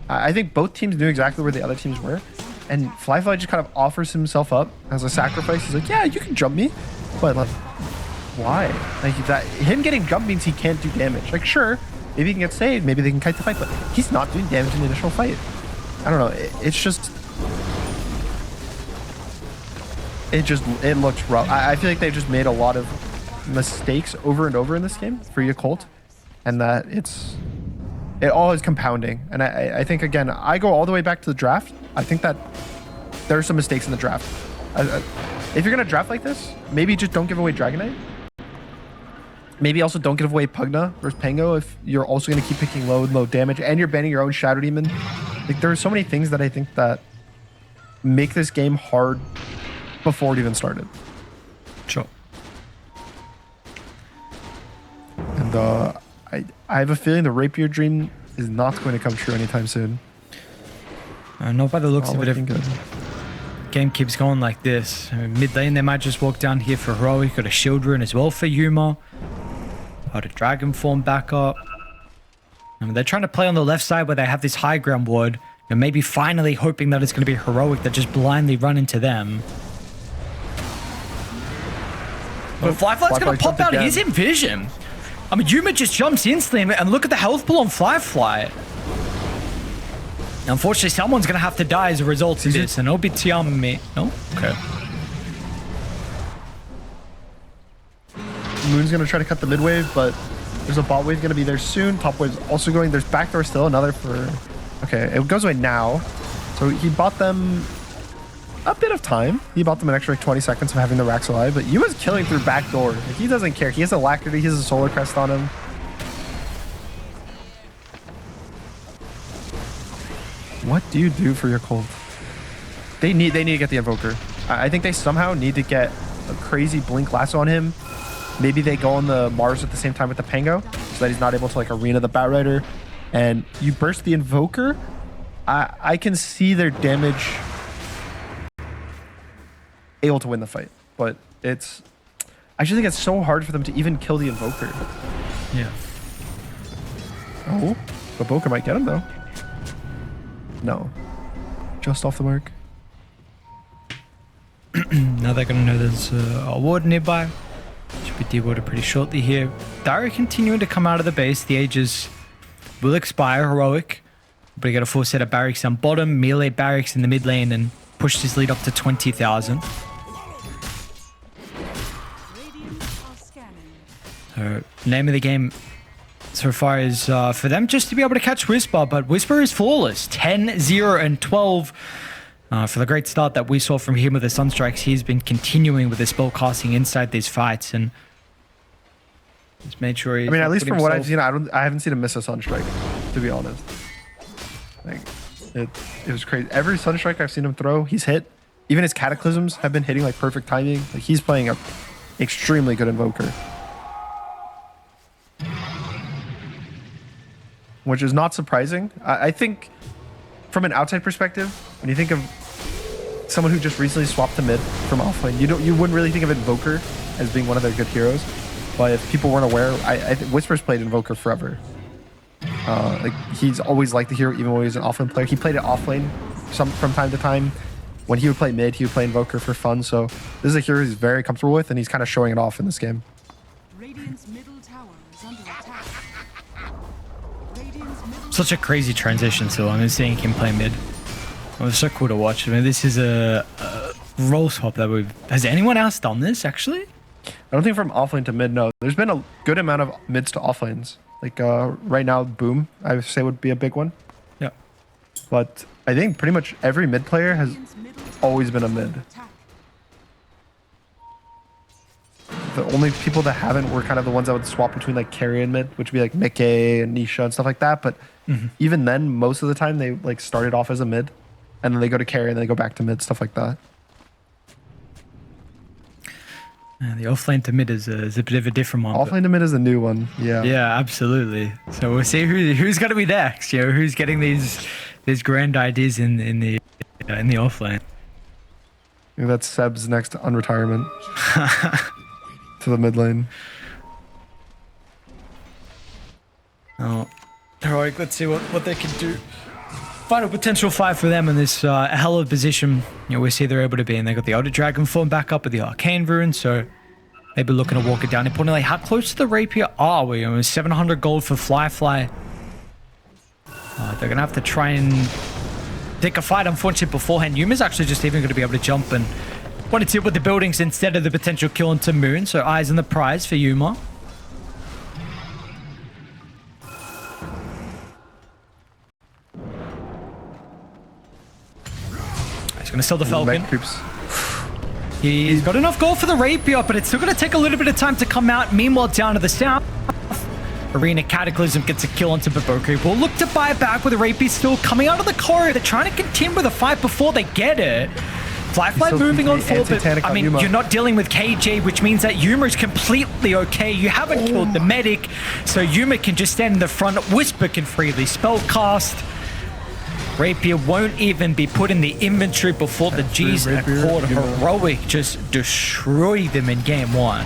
I think both teams knew exactly where the other teams were, and Flyfly just kind of offers himself up as a sacrifice. He's like, yeah, you can jump me, but like, why? Like that, him getting jumped means he can't do damage. Like sure, maybe he can get saved, maybe they can kite the fight, but he's not doing damage in the initial fight. I don't know. It's just. It looks rough. I feel like they've just made a lot of mistakes over and over in this game for Yakult, and that it all is compounding. And I think, again, I go all the way back to the draft. I think that there are some mistakes in the draft. If you're gonna draft like this, maybe just don't give away Dragonite. Maybe also don't give away Pugna versus Pango if you're also gonna keep picking low damage and you're banning your own Shadow Demon. Like there are so many things that I think that make this game hard before it even started. Sure. And I have a feeling the Rapier dream is not going to come true anytime soon. Not by the looks of it. Looking good. Game keeps going like this. Mid lane, they might just walk down here for Heroic. Got a shield rune as well for Yuma. Got a dragon form back up. They're trying to play on the left side where they have this high ground ward. And maybe finally hoping that it's going to be Heroic that just blindly run into them. But Flyfly's going to pop out. He's in vision. I mean, Yuma just jumps instantly, and look at the health pool on Flyfly. Unfortunately, someone's going to have to die as a result of this, and it'll be Tiami. No? Okay. Moon's going to try to cut the mid wave, but there's a bot wave going to be there soon. Top wave's also going. There's backdoor still, another for... Okay, it goes away now. So he bought them a bit of time. He bought them an extra like 20 seconds of having the Rax alive, but Yuma's killing through backdoor. Like, he doesn't care. He has a Alacrity, he has a Solar Crest on him. What do you do for your Cold? They need to get the Invoker. I think they somehow need to get a crazy Blink Lasso on him. Maybe they go on the Mars at the same time with the Pango, so that he's not able to like arena the Batrider. And you burst the Invoker. I can see their damage able to win the fight, but it's... I just think it's so hard for them to even kill the Invoker. Yeah. Oh, the Invoker might get him though. No. Just off the mark. Now they're going to know there's a ward nearby. Should be de-warded pretty shortly here. Dario continuing to come out of the base. The ages will expire. Heroic. But he got a full set of barracks on bottom, melee barracks in the mid lane, and pushed his lead up to 20,000. Name of the game so far is for them just to be able to catch Whisper, but Whisper is flawless. 10, 0, and 12. For the great start that we saw from him with the Sunstrikes, he's been continuing with the spell casting inside these fights, and just made sure he... I mean, at least from what I've seen, I haven't seen him miss a Sunstrike, to be honest. Like, it was crazy. Every Sunstrike I've seen him throw, he's hit. Even his Cataclysms have been hitting like perfect timing. Like, he's playing a extremely good Invoker. Which is not surprising. I think from an outside perspective, when you think of someone who just recently swapped to mid from offlane, you wouldn't really think of Invoker as being one of their good heroes. But if people weren't aware, I think Whisper's played Invoker forever. Like he's always liked the hero, even when he was an offlane player. He played it offlane from time to time. When he would play mid, he would play Invoker for fun. So this is a hero he's very comfortable with, and he's kind of showing it off in this game. Radiant's middle tower is under attack. Radiant's middle Such a crazy transition, so I'm seeing him play mid. It was so cool to watch. I mean, this is a role swap that we've... Has anyone else done this, actually? I don't think from offlane to mid, no. There's been a good amount of mids to offlanes. Like right now, Boom, I would say would be a big one. Yeah. But I think pretty much every mid player has always been a mid. The only people that haven't were kind of the ones that would swap between like carry and mid, which would be like Mickey and Nisha and stuff like that. But even then, most of the time they like started off as a mid, and then they go to carry and then they go back to mid, stuff like that. The offlane to mid is a bit of a different one. Offlane to mid is a new one. Yeah. Yeah, absolutely. So we'll see who's going to be next. You know, who's getting these grand ideas in the offlane. I think that's Seb's next unretirement to the mid lane. Oh, all right. Let's see what they can do. Final potential fight for them in this a hell of a position. You know, we see they're able to be, and they got the Elder Dragon form back up with the Arcane Rune, so maybe looking to walk it down. Importantly, how close to the Rapier are we? 700 gold for Fly. They're gonna have to try and take a fight. Unfortunately, beforehand, Yuma's actually just even going to be able to jump and wanted to hit with the buildings instead of the potential kill into Moon. So eyes on the prize for Yuma. He's going to sell the Falcon. He's got enough gold for the Rapier, but it's still going to take a little bit of time to come out. Meanwhile, down to the south, Arena Cataclysm gets a kill onto Baboku. We'll look to buy it back with the Rapier still coming out of the corridor. They're trying to continue with the fight before they get it. Fly moving on forward, but I mean, you're not dealing with KJ, which means that Yuma is completely okay. You haven't killed the medic, so Yuma can just stand in the front. Whisper can freely spellcast. Rapier won't even be put in the inventory before the G's are caught. Heroic just destroy them in game one.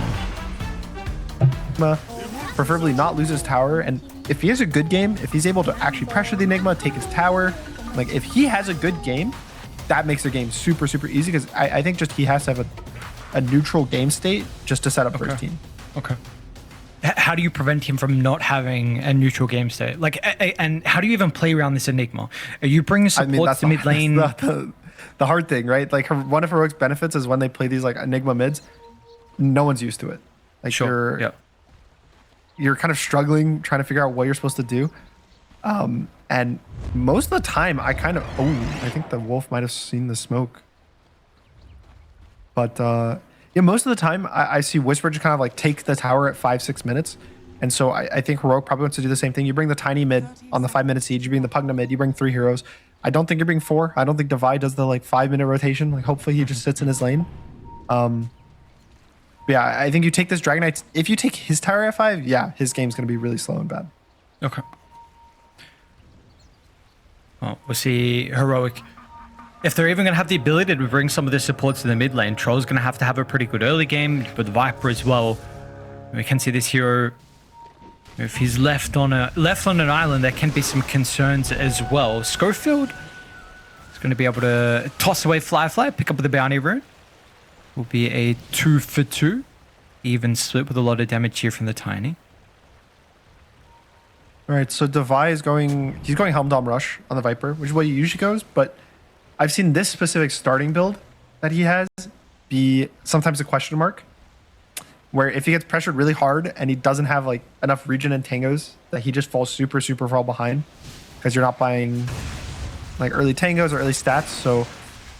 Preferably not lose his tower, and if he has a good game, if he's able to actually pressure the Enigma, take his tower, like if he has a good game, that makes the game super easy, because I think just he has to have a neutral game state just to set up for his team. Okay. How do you prevent him from not having a neutral game state? Like, and how do you even play around this Enigma? Are you bringing supports to mid lane? The hard thing, right? Like one of Heroic's benefits is when they play these like Enigma mids, no one's used to it. Like you're kind of struggling trying to figure out what you're supposed to do. And most of the time I think the wolf might have seen the smoke. But yeah, most of the time I see Whisper just kind of like take the tower at 5-6 minutes. And so I think Heroic probably wants to do the same thing. You bring the tiny mid on the 5-minute siege, you bring the Pugna mid, you bring 3 heroes. I don't think you're bringing 4. I don't think Divide does the like 5-minute rotation. Like hopefully he just sits in his lane. Yeah, I think you take this Dragon Knight. If you take his tower at 5, yeah, his game's going to be really slow and bad. Okay. Well, we'll see Heroic. If they're even going to have the ability to bring some of the supports to the mid lane, Troll's going to have a pretty good early game with Viper as well. We can see this hero, if he's left on an island, there can be some concerns as well. Schofield is going to be able to toss away Fly, pick up the bounty rune. Will be a 2 for 2. Even split with a lot of damage here from the Tiny. All right, so Devi is he's going Helm Dom Rush on the Viper, which is what he usually goes, but I've seen this specific starting build that he has be sometimes a question mark, where if he gets pressured really hard and he doesn't have like enough regen and tangos, that he just falls super far behind because you're not buying like early tangos or early stats, so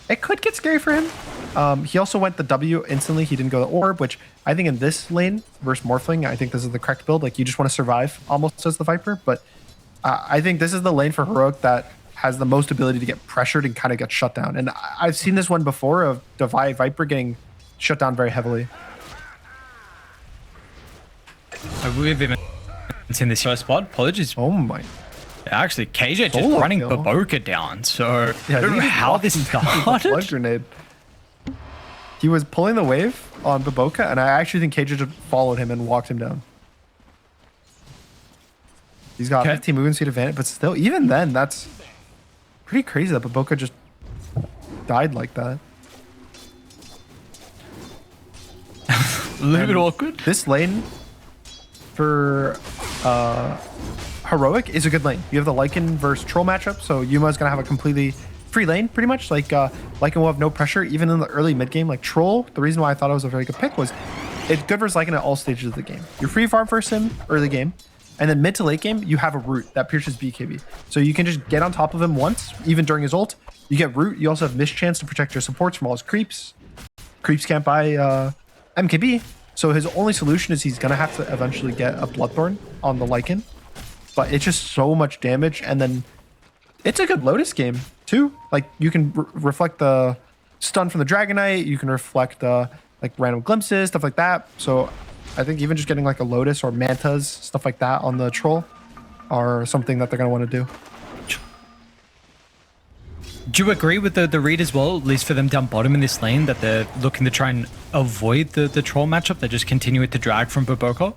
it could get scary for him. He also went the W instantly. He didn't go the orb, which I think in this lane versus Morphling, I think this is the correct build. Like you just want to survive almost as the Viper, but I think this is the lane for Heroic that has the most ability to get pressured and kind of get shut down. And I've seen this one before of Devi Viper getting shut down very heavily. We've even seen this first spot. Apologies. Oh my. Actually, KJ just running Baboka down, so yeah, I don't know how this started. Grenade. He was pulling the wave on Baboka, and I actually think KJ just followed him and walked him down. He's got 15 movement speed advantage, but still, even then, that's pretty crazy that Baboka just died like that. A little bit awkward. This lane for Heroic is a good lane. You have the Lycan versus Troll matchup, so Yuma's going to have a completely free lane, pretty much. Like Lycan will have no pressure, even in the early mid game. Like Troll, the reason why I thought it was a very good pick was it's good versus Lycan at all stages of the game. You're free farm first sim early game, and then mid to late game, you have a root that pierces BKB. So you can just get on top of him once, even during his ult. You get root. You also have mischance to protect your supports from all his creeps. Creeps can't buy MKB. So his only solution is he's going to have to eventually get a Bloodthorn on the Lycan. But it's just so much damage. And then it's a good Lotus game too. Like you can reflect the stun from the Dragonite. You can reflect like random glimpses, stuff like that. So I think even just getting like a Lotus or Mantas, stuff like that on the troll are something that they're going to want to do. Do you agree with the read as well, at least for them down bottom in this lane, that they're looking to try and avoid the troll matchup? They just continue it to drag from Baboko?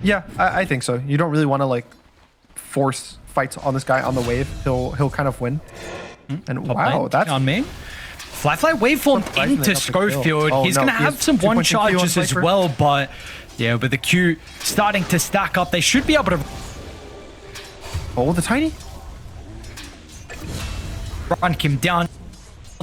Yeah, I think so. You don't really want to like force fights on this guy on the wave. He'll kind of win. And wow, that's on me. Fly waveform into Schofield. Oh, He's no, going to he has have some 2 one points in Q on charges as Viper. well, but yeah, with the Q starting to stack up, they should be able to Oh, the tiny. run him down.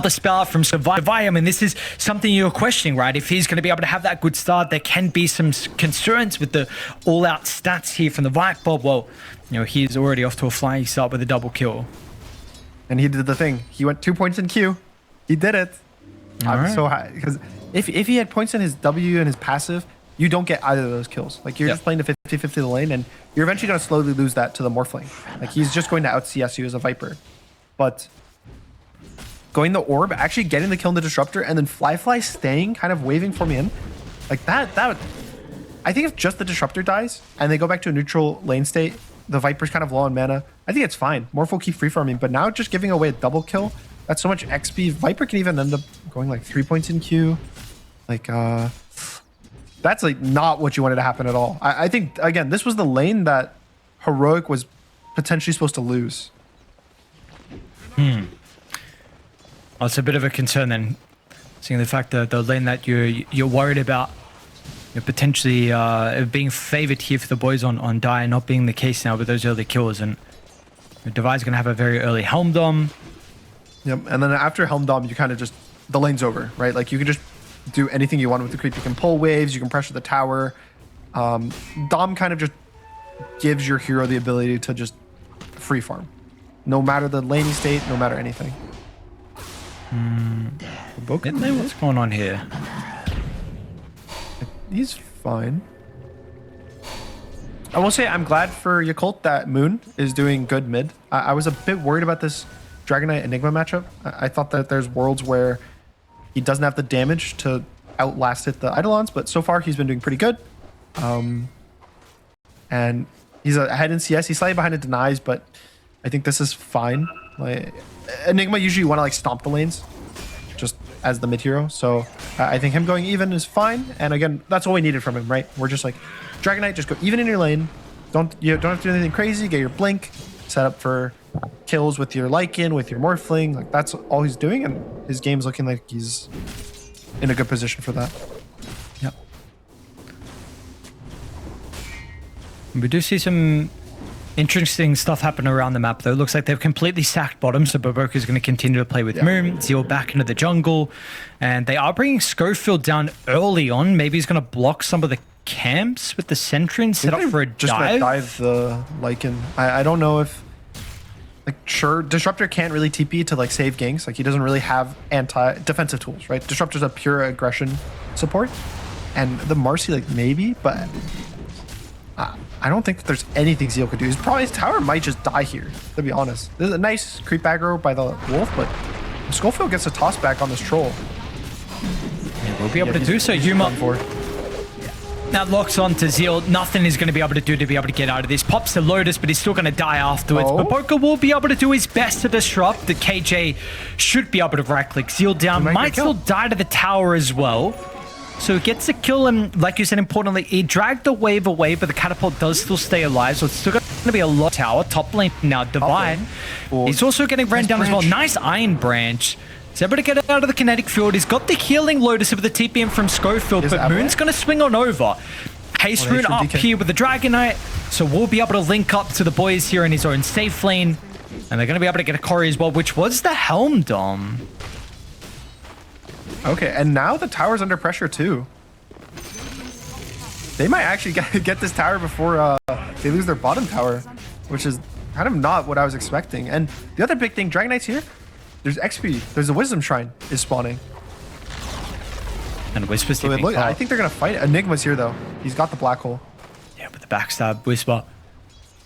The spell from Survive. I mean, this is something you're questioning, right? If he's going to be able to have that good start, there can be some concerns with the all-out stats here from the Viper. Well, you know, he's already off to a flying start with a double kill. And he did the thing. He went 2 points in Q. He did it. I'm so high because if he had points in his W and his passive, you don't get either of those kills. Like you're just playing the 50-50 of the lane, and you're eventually going to slowly lose that to the Morphling. Like he's just going to out CS you as a Viper. But going the orb, actually getting the kill in the disruptor, and then Fly staying, kind of waving for me in, like that I think if just the disruptor dies and they go back to a neutral lane state, the Viper's kind of low on mana, I think it's fine. Morph will keep free farming, but now just giving away a double kill, that's so much XP. Viper can even end up going like 3 points in Q. Like that's like not what you wanted to happen at all. I think again, this was the lane that Heroic was potentially supposed to lose. Well, it's a bit of a concern then, seeing the fact that the lane that you're worried about, you're potentially being favored here for the boys on Dire, not being the case now with those early kills, and Devi's going to have a very early Helm Dom. Yep, and then after Helm Dom, you kind of just, the lane's over, right? Like you can just do anything you want with the creep. You can pull waves, you can pressure the tower. Dom kind of just gives your hero the ability to just free farm, no matter the laning state, no matter anything. What's going on here? He's fine. I will say I'm glad for Yakult that Moon is doing good mid. I was a bit worried about this Dragonite Enigma matchup. I thought that there's worlds where he doesn't have the damage to outlast it the Eidolons, but so far he's been doing pretty good. And he's ahead in CS. He's slightly behind in denies, but I think this is fine. Like Enigma, usually you want to like stomp the lanes just as the mid hero. So I think him going even is fine. And again, that's all we needed from him, right? We're just like, Dragonite, just go even in your lane. You don't have to do anything crazy. Get your blink, set up for kills with your Lycan, with your Morphling. Like that's all he's doing, and his game's looking like he's in a good position for that. Yep. We do see some interesting stuff happen around the map, though. It looks like they've completely sacked bottom, so Baboko is going to continue to play with Moon. Zeal back into the jungle, and they are bringing Schofield down early on. Maybe he's going to block some of the camps with the sentry and set up for a just dive. Dive the Lycan. I don't know if, like, sure, Disruptor can't really TP to like save ganks. Like he doesn't really have anti-defensive tools, right? Disruptor's a pure aggression support, and the Marcy like maybe, but I don't think that there's anything Zeal could do. His tower might just die here, to be honest. This is a nice creep aggro by the wolf, but Schofield gets a toss back on this troll. Yeah, we'll be able to do so. Yuma now locks on to Zeal. Nothing is going to be able to do to be able to get out of this. Pops the Lotus, but he's still going to die afterwards. Oh. But Baboko will be able to do his best to disrupt. The KJ should be able to right-click Zeal down. Might still die to the tower as well. So he gets a kill, and like you said, importantly, he dragged the wave away, but the catapult does still stay alive, so it's still going to be a lot tower. Top lane now, Divide. He's also getting ran down as well. Nice Iron Branch. He's able to get out of the kinetic field. He's got the healing Lotus with the TPM from Schofield, but Moon's going to swing on over. Haste Rune up here with the Dragonite, so we'll be able to link up to the boys here in his own safe lane, and they're going to be able to get a Cory as well, which was the Helm Dom. Okay, and now the tower's under pressure too. they might actually get this tower before they lose their bottom tower, which is kind of not what I was expecting. And the other big thing, Dragon Knight's here. There's XP. There's a Wisdom Shrine is spawning. And Whisper's So tipping I top. think they're going to fight. Enigma's here, though. He's got the black hole. Yeah, but the backstab, Whisper.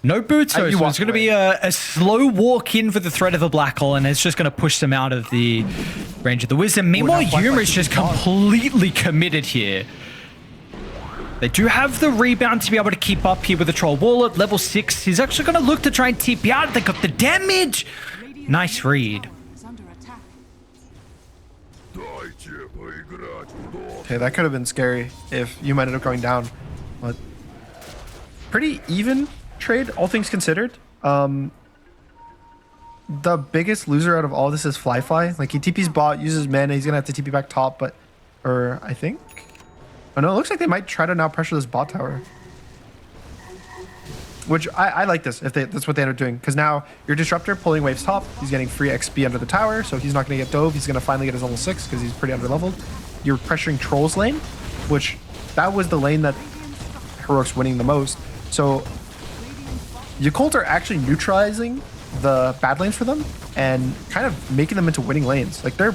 No boots, so You it's walk going to be a slow walk in for the threat of the black hole, and it's just going to push them out of the range of the Wisdom. Meanwhile, now Black Yuma's just Lightning's gone. completely committed here. They do have the rebound to be able to keep up here with the Troll Wall at level 6. He's actually going to look to try and TP out. They got the damage. Nice read. Is under attack. Okay, that could have been scary if you ended up going down. But pretty even trade, all things considered. The biggest loser out of all this is Fly. Like, he TP's bot, uses mana, he's gonna have to TP back top, but... Or, I think? Oh no, it looks like they might try to now pressure this bot tower. Which, I like this, if that's what they end up doing. Because now, your Disruptor pulling waves top, he's getting free XP under the tower, so he's not gonna get dove, he's gonna finally get his level 6, because he's pretty under-leveled. You're pressuring Troll's lane, which, that was the lane that Heroic's winning the most. So, Yakult are actually neutralizing the bad lanes for them and kind of making them into winning lanes. Like, they're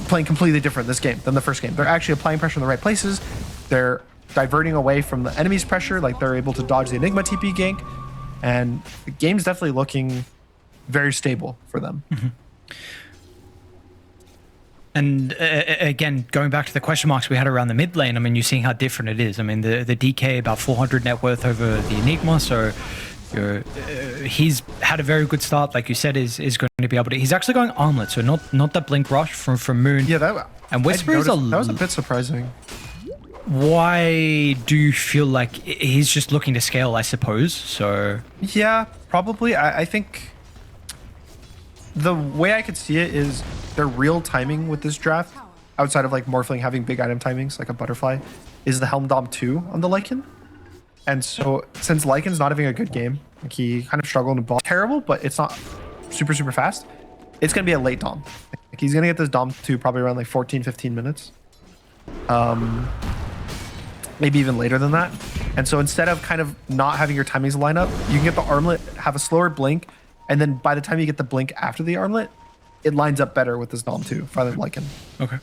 playing completely different this game than the first game. They're actually applying pressure in the right places. They're diverting away from the enemy's pressure. Like, they're able to dodge the Enigma TP gank. And the game's definitely looking very stable for them. And again, going back to the question marks we had around the mid lane, I mean, you're seeing how different it is. I mean, the DK about 400 net worth over the Enigma, so he's had a very good start. Like you said, is going to be able to. He's actually going armlet, so not that blink rush from Moon. Yeah, that. And Whisper is that was a bit surprising. Why do you feel like he's just looking to scale? I suppose so. Yeah, probably. I think the way I could see it is their real timing with this draft, outside of like Morphling having big item timings like a butterfly, is the Helm Dom 2 on the Lycan. And so since Lycan's not having a good game, like he kind of struggled in ball, terrible, but it's not super fast. It's gonna be a late Dom. Like, he's gonna get this Dom 2 probably around like 14-15 minutes. Maybe even later than that. And so instead of kind of not having your timings line up, you can get the armlet, have a slower blink, and then by the time you get the blink after the armlet, it lines up better with this Dom 2 rather than Lycan. Okay.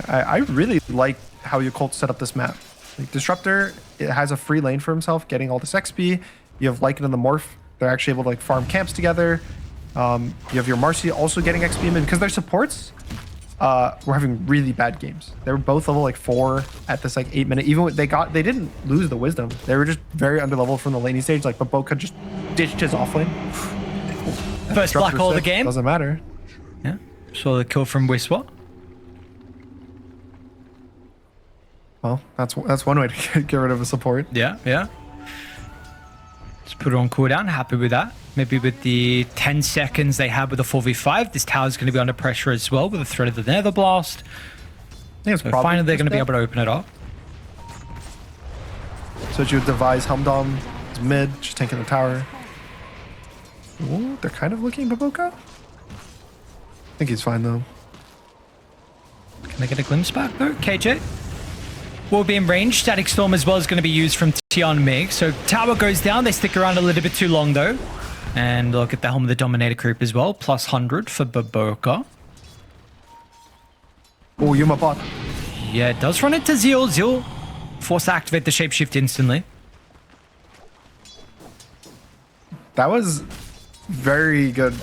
I really like how Yakult set up this map. Like, Disruptor, it has a free lane for himself, getting all this XP. You have Lycan and the Morph. They're actually able to like farm camps together. You have your Marcy also getting XP, and because their supports were having really bad games. They were both level like 4 at this like 8-minute. Even when they didn't lose the wisdom. They were just very underleveled from the laning stage. Like, Baboka just ditched his offlane. First black hole of the game. Doesn't matter. Yeah. So the kill from Whisper. Well, that's one way to get rid of a support. Yeah. Let's put it on cooldown. Happy with that. Maybe with the 10 seconds they had with the 4v5, this tower's going to be under pressure as well with the threat of the Nether Blast. I think it's So probably finally they're just going to be that. able to open it up. So you would devise Helmdom is mid, just taking the tower. Ooh, they're kind of looking Baboka. I think he's fine though. Can they get a glimpse back though? KJ will be in range. Static Storm as well is going to be used from Tion Mig. So tower goes down. They stick around a little bit too long though. And look at the Helm of the Dominator creep as well. Plus 100 for Baboka. Oh, Yuma bot. Yeah, it does run into Zeal. Zeal force to activate the shapeshift instantly. That was very good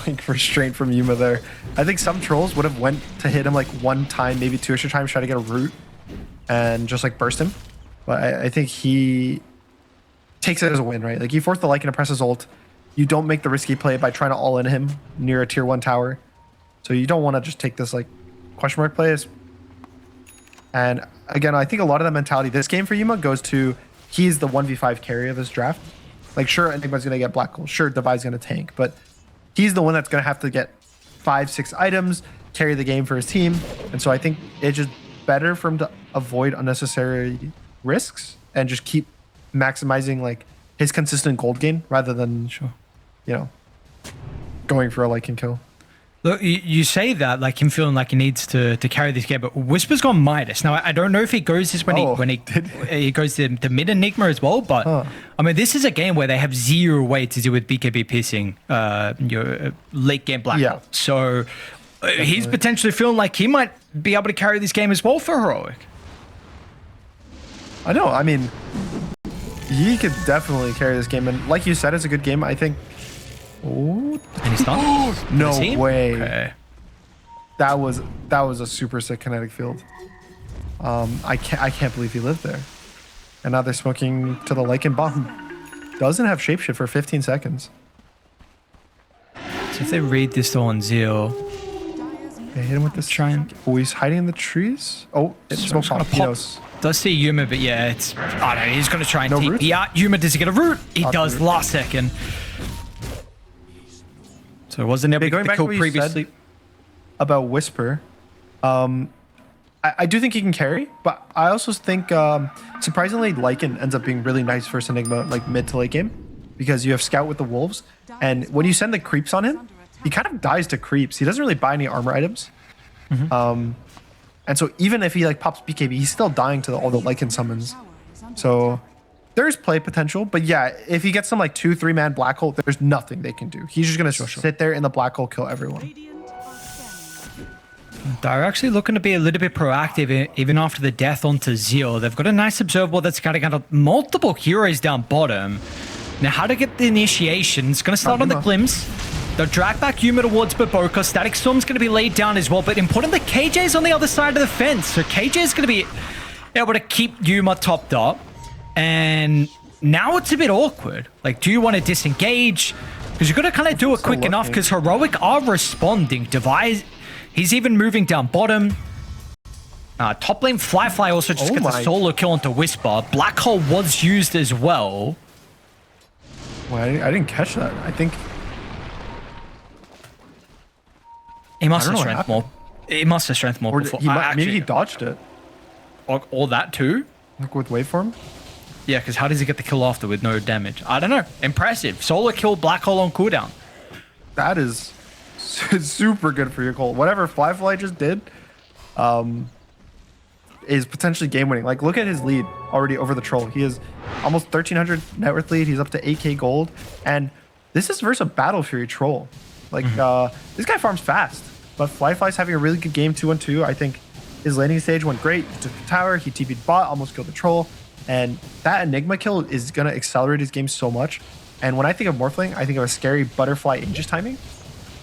like restraint from Yuma there. I think some trolls would have went to hit him like one time, maybe two extra times, try to get a root and just like burst him. But I think he takes it as a win, right? Like, he forced the Lycan to press his ult. You don't make the risky play by trying to all in him near a tier 1 tower. So you don't want to just take this like question mark plays. And again, I think a lot of the mentality this game for Yuma goes to he's the 1v5 carry of this draft. Like, sure, Enigma's going to get black hole. Sure, Devi's going to tank. But he's the one that's going to have to get 5-6 items, carry the game for his team. And so I think it's just better for him to avoid unnecessary risks and just keep maximizing like his consistent gold gain rather than, you know, going for a Lycan kill. Look, you say that like him feeling like he needs to carry this game, but Whisper's gone Midas. Now I don't know if he goes this when he goes to mid Enigma as well, but I mean this is a game where they have zero way to do with BKB piercing your late game black. Yeah. So he's potentially feeling like he might be able to carry this game as well for Heroic. I know. I mean, he could definitely carry this game, and like you said, it's a good game. I think. Oh, And he's done. no way! Okay. That was a super sick kinetic field. I can't believe he lived there. And now they're smoking to the Lycan bomb. Doesn't have shapeshift for 15 seconds. So if they read this though on Zeal, They hit him with this. Oh, he's hiding in the trees. Oh, it's smoke gonna bomb. He pop. knows. Does see Yuma, but yeah, it's I don't know. He's gonna try and No TP root? out. Yuma does he get a root? He Not the does root. last second. So it wasn't able to Going get the back to kill what you previously. said about Whisper, I do think he can carry, but I also think surprisingly Lycan ends up being really nice versus Enigma like mid to late game because you have Scout with the Wolves, and when you send the creeps on him, he kind of dies to creeps. He doesn't really buy any armor items, and so even if he like pops BKB, he's still dying to all the Lycan summons. So there's play potential, but yeah, if he gets some like 2-3 man black hole, there's nothing they can do. He's just gonna sit there in the black hole, kill everyone. Radiant are scanning. They're actually looking to be a little bit proactive even after the death onto Zeal. They've got a nice observable that's scouting out multiple heroes down bottom. Now, how to get the initiation? It's going to start on the glimpse. They'll drag back Yuma towards Baboka. Static Storm's going to be laid down as well, but importantly, KJ's on the other side of the fence. So KJ's going to be able to keep Yuma topped up. And now it's a bit awkward. Like, do you want to disengage? Because you've got to kind of do it quick enough because Heroic are responding. Device, he's even moving down bottom. Top lane Fly also just gets a solo kill onto Whisper. Black Hole was used as well. Well, I didn't catch that. I think He must I have don't know strength what more. He must have strength more or before. maybe he dodged it. Or that too? Like with waveform. Yeah, because how does he get the kill after with no damage? I don't know. Impressive. Solo kill Black Hole on cooldown. That is super good for your goal. Whatever Fly just did is potentially game winning. Like, look at his lead already over the troll. He is almost 1,300 net worth lead. He's up to 8k gold. And this is versus a Battle Fury troll. Like, this guy farms fast. But Fly's having a really good game, 2-1-2. I think his landing stage went great. He took the tower. He TP'd bot, almost killed the troll. And that Enigma kill is going to accelerate his game so much. And when I think of Morphling, I think of a scary butterfly Aegis timing.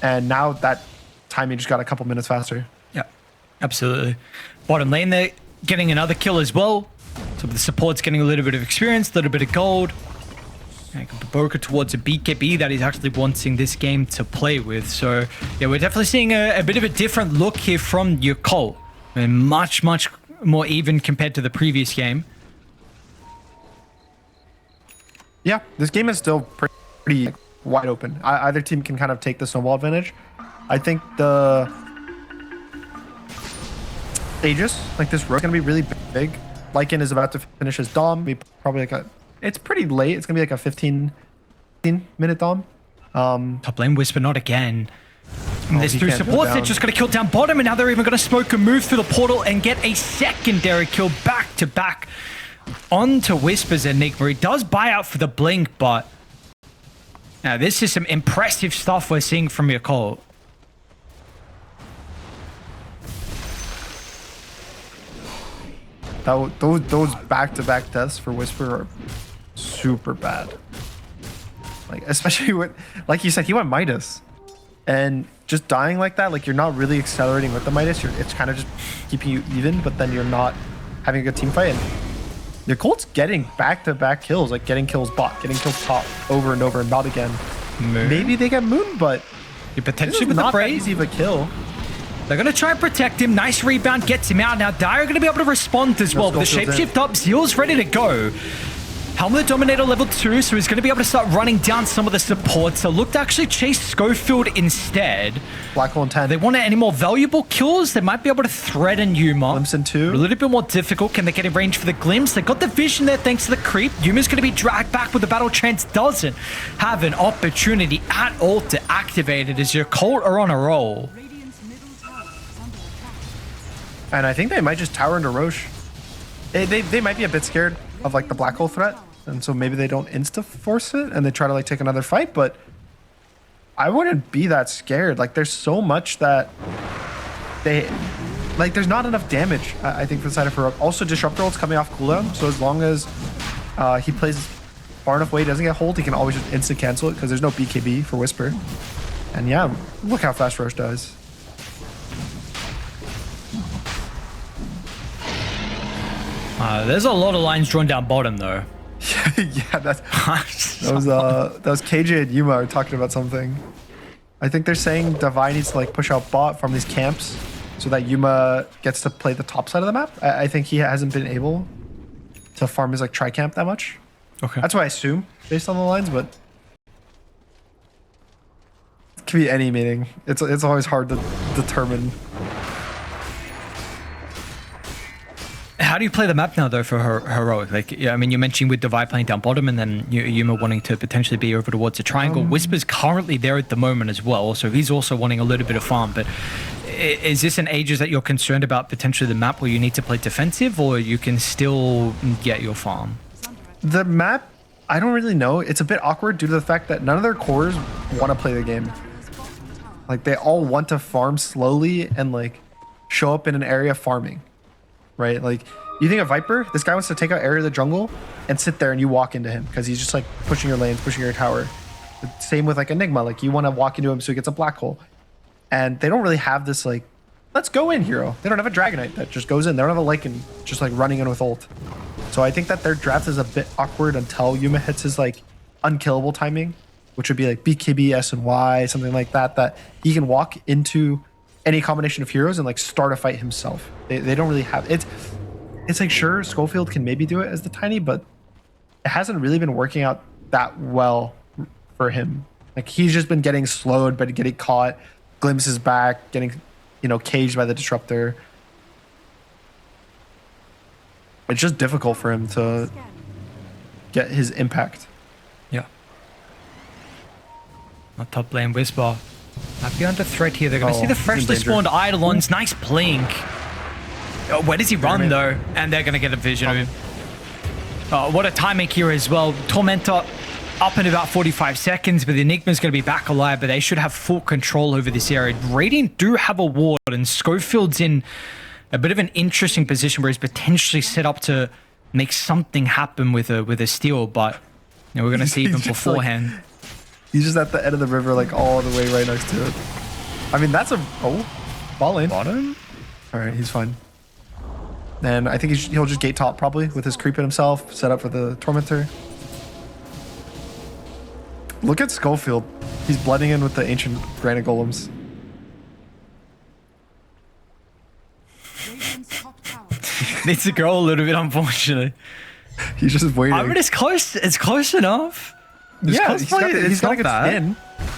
And now that timing just got a couple minutes faster. Yeah, absolutely. Bottom lane, they're getting another kill as well. So the support's getting a little bit of experience, a little bit of gold. And Baboka towards a BKB that he's actually wanting this game to play with. So, yeah, we're definitely seeing a bit of a different look here from Yakult. And much more even compared to the previous game. Yeah, this game is still pretty wide open. Either team can kind of take the snowball advantage. I think the Aegis, like this rook, gonna be really big. Lycan is about to finish his Dom. Probably like it's pretty late. It's gonna be like a 15 minute Dom. Top lane Whisper, not again. And there's he two can't go supports. They're down. just going to kill down bottom, and now they're even going to smoke and move through the portal and get a secondary kill back to back onto Whisper's Enigma. He does buy out for the blink, but now this is some impressive stuff we're seeing from Yakult. Those back-to-back deaths for Whisper are super bad. Like, especially with, like you said, he went Midas. And just dying like that, like you're not really accelerating with the Midas. It's kind of just keeping you even, but then you're not having a good team fight. And Yakult's getting back-to-back kills, like getting kills bot, getting kills top over and over and not again. Moon. Maybe they get Moon, but You this potentially is with the not that praise. easy of a kill. They're going to try and protect him. Nice rebound gets him out. Now Dire are going to be able to respond as well. With the Schofield's in. shapeshift up, Zeal's ready to go. Helmet Dominator level 2, so he's going to be able to start running down some of the support. So look to actually chase Schofield instead. Black hole in 10. They want any more valuable kills. They might be able to threaten Yuma. Glimpse in 2. A little bit more difficult. Can they get in range for the glimpse? They got the vision there thanks to the creep. Yuma's going to be dragged back, but the battle trance doesn't have an opportunity at all to activate it as Yakult are on a roll. Radiant's middle tower is under attack. And I think they might just tower into Roche. They might be a bit scared of like the black hole threat. And so maybe they don't insta force it and they try to like take another fight, but I wouldn't be that scared. Like there's so much that there's not enough damage, I think, for the side of Heroic. Also, Disruptor ult's coming off cooldown, so as long as he plays far enough away, he doesn't get hold, he can always just instant cancel it because there's no BKB for Whisper. And yeah, look how fast Roche does. There's a lot of lines drawn down bottom though. Yeah, that was KJ and Yuma are talking about something. I think they're saying Divine needs to like push out bot from these camps so that Yuma gets to play the top side of the map. I think he hasn't been able to farm his like tri-camp that much. Okay. That's what I assume based on the lines, but it could be any meaning. It's always hard to determine. How do you play the map now, though, for Heroic? Like, yeah, I mean, you mentioned with Divide playing down bottom and then Yuma wanting to potentially be over towards a triangle. Whisper's currently there at the moment as well, so he's also wanting a little bit of farm. But is this an Aegis that you're concerned about potentially the map where you need to play defensive, or you can still get your farm? The map, I don't really know. It's a bit awkward due to the fact that none of their cores want to play the game. Like, they all want to farm slowly and, like, show up in an area farming. Right? Like, you think of Viper, this guy wants to take out area of the jungle and sit there and you walk into him because he's just like pushing your lanes, pushing your tower. Same with like Enigma, like you want to walk into him so he gets a black hole. And they don't really have this like, let's go in hero. They don't have a Dragonite that just goes in. They don't have a Lycan just like running in with ult. So I think that their draft is a bit awkward until Yuma hits his like unkillable timing, which would be like BKB, S and Y, something like that, that he can walk into any combination of heroes and like start a fight himself. They don't really have it. It's like, sure, Schofield can maybe do it as the Tiny, but it hasn't really been working out that well for him. Like he's just been getting slowed, but getting caught, glimpses back, getting, caged by the Disruptor. It's just difficult for him to get his impact. Yeah. On top lane, Whisper might be under threat here. They're going to see the freshly spawned Eidolons. Nice blink. Oh, where does he run, though? And they're going to get a vision of him. Oh, what a timing here as well. Tormentor up in about 45 seconds, but the Enigma's going to be back alive, but they should have full control over this area. Radiant do have a ward, and Schofield's in a bit of an interesting position where he's potentially set up to make something happen with a steal, but we're going to see even beforehand. Like, he's just at the end of the river, like all the way right next to it. I mean, that's a... Oh, ball in. Bottom? All right, he's fine. And I think he'll just gate top probably with his creep in himself, set up for the Tormentor. Look at Schofield. He's blending in with the ancient granite golems. Radiant's top tower. Needs to grow a little bit, unfortunately. He's just waiting. I mean, it's close. It's close enough. Yeah, he's got a good skin.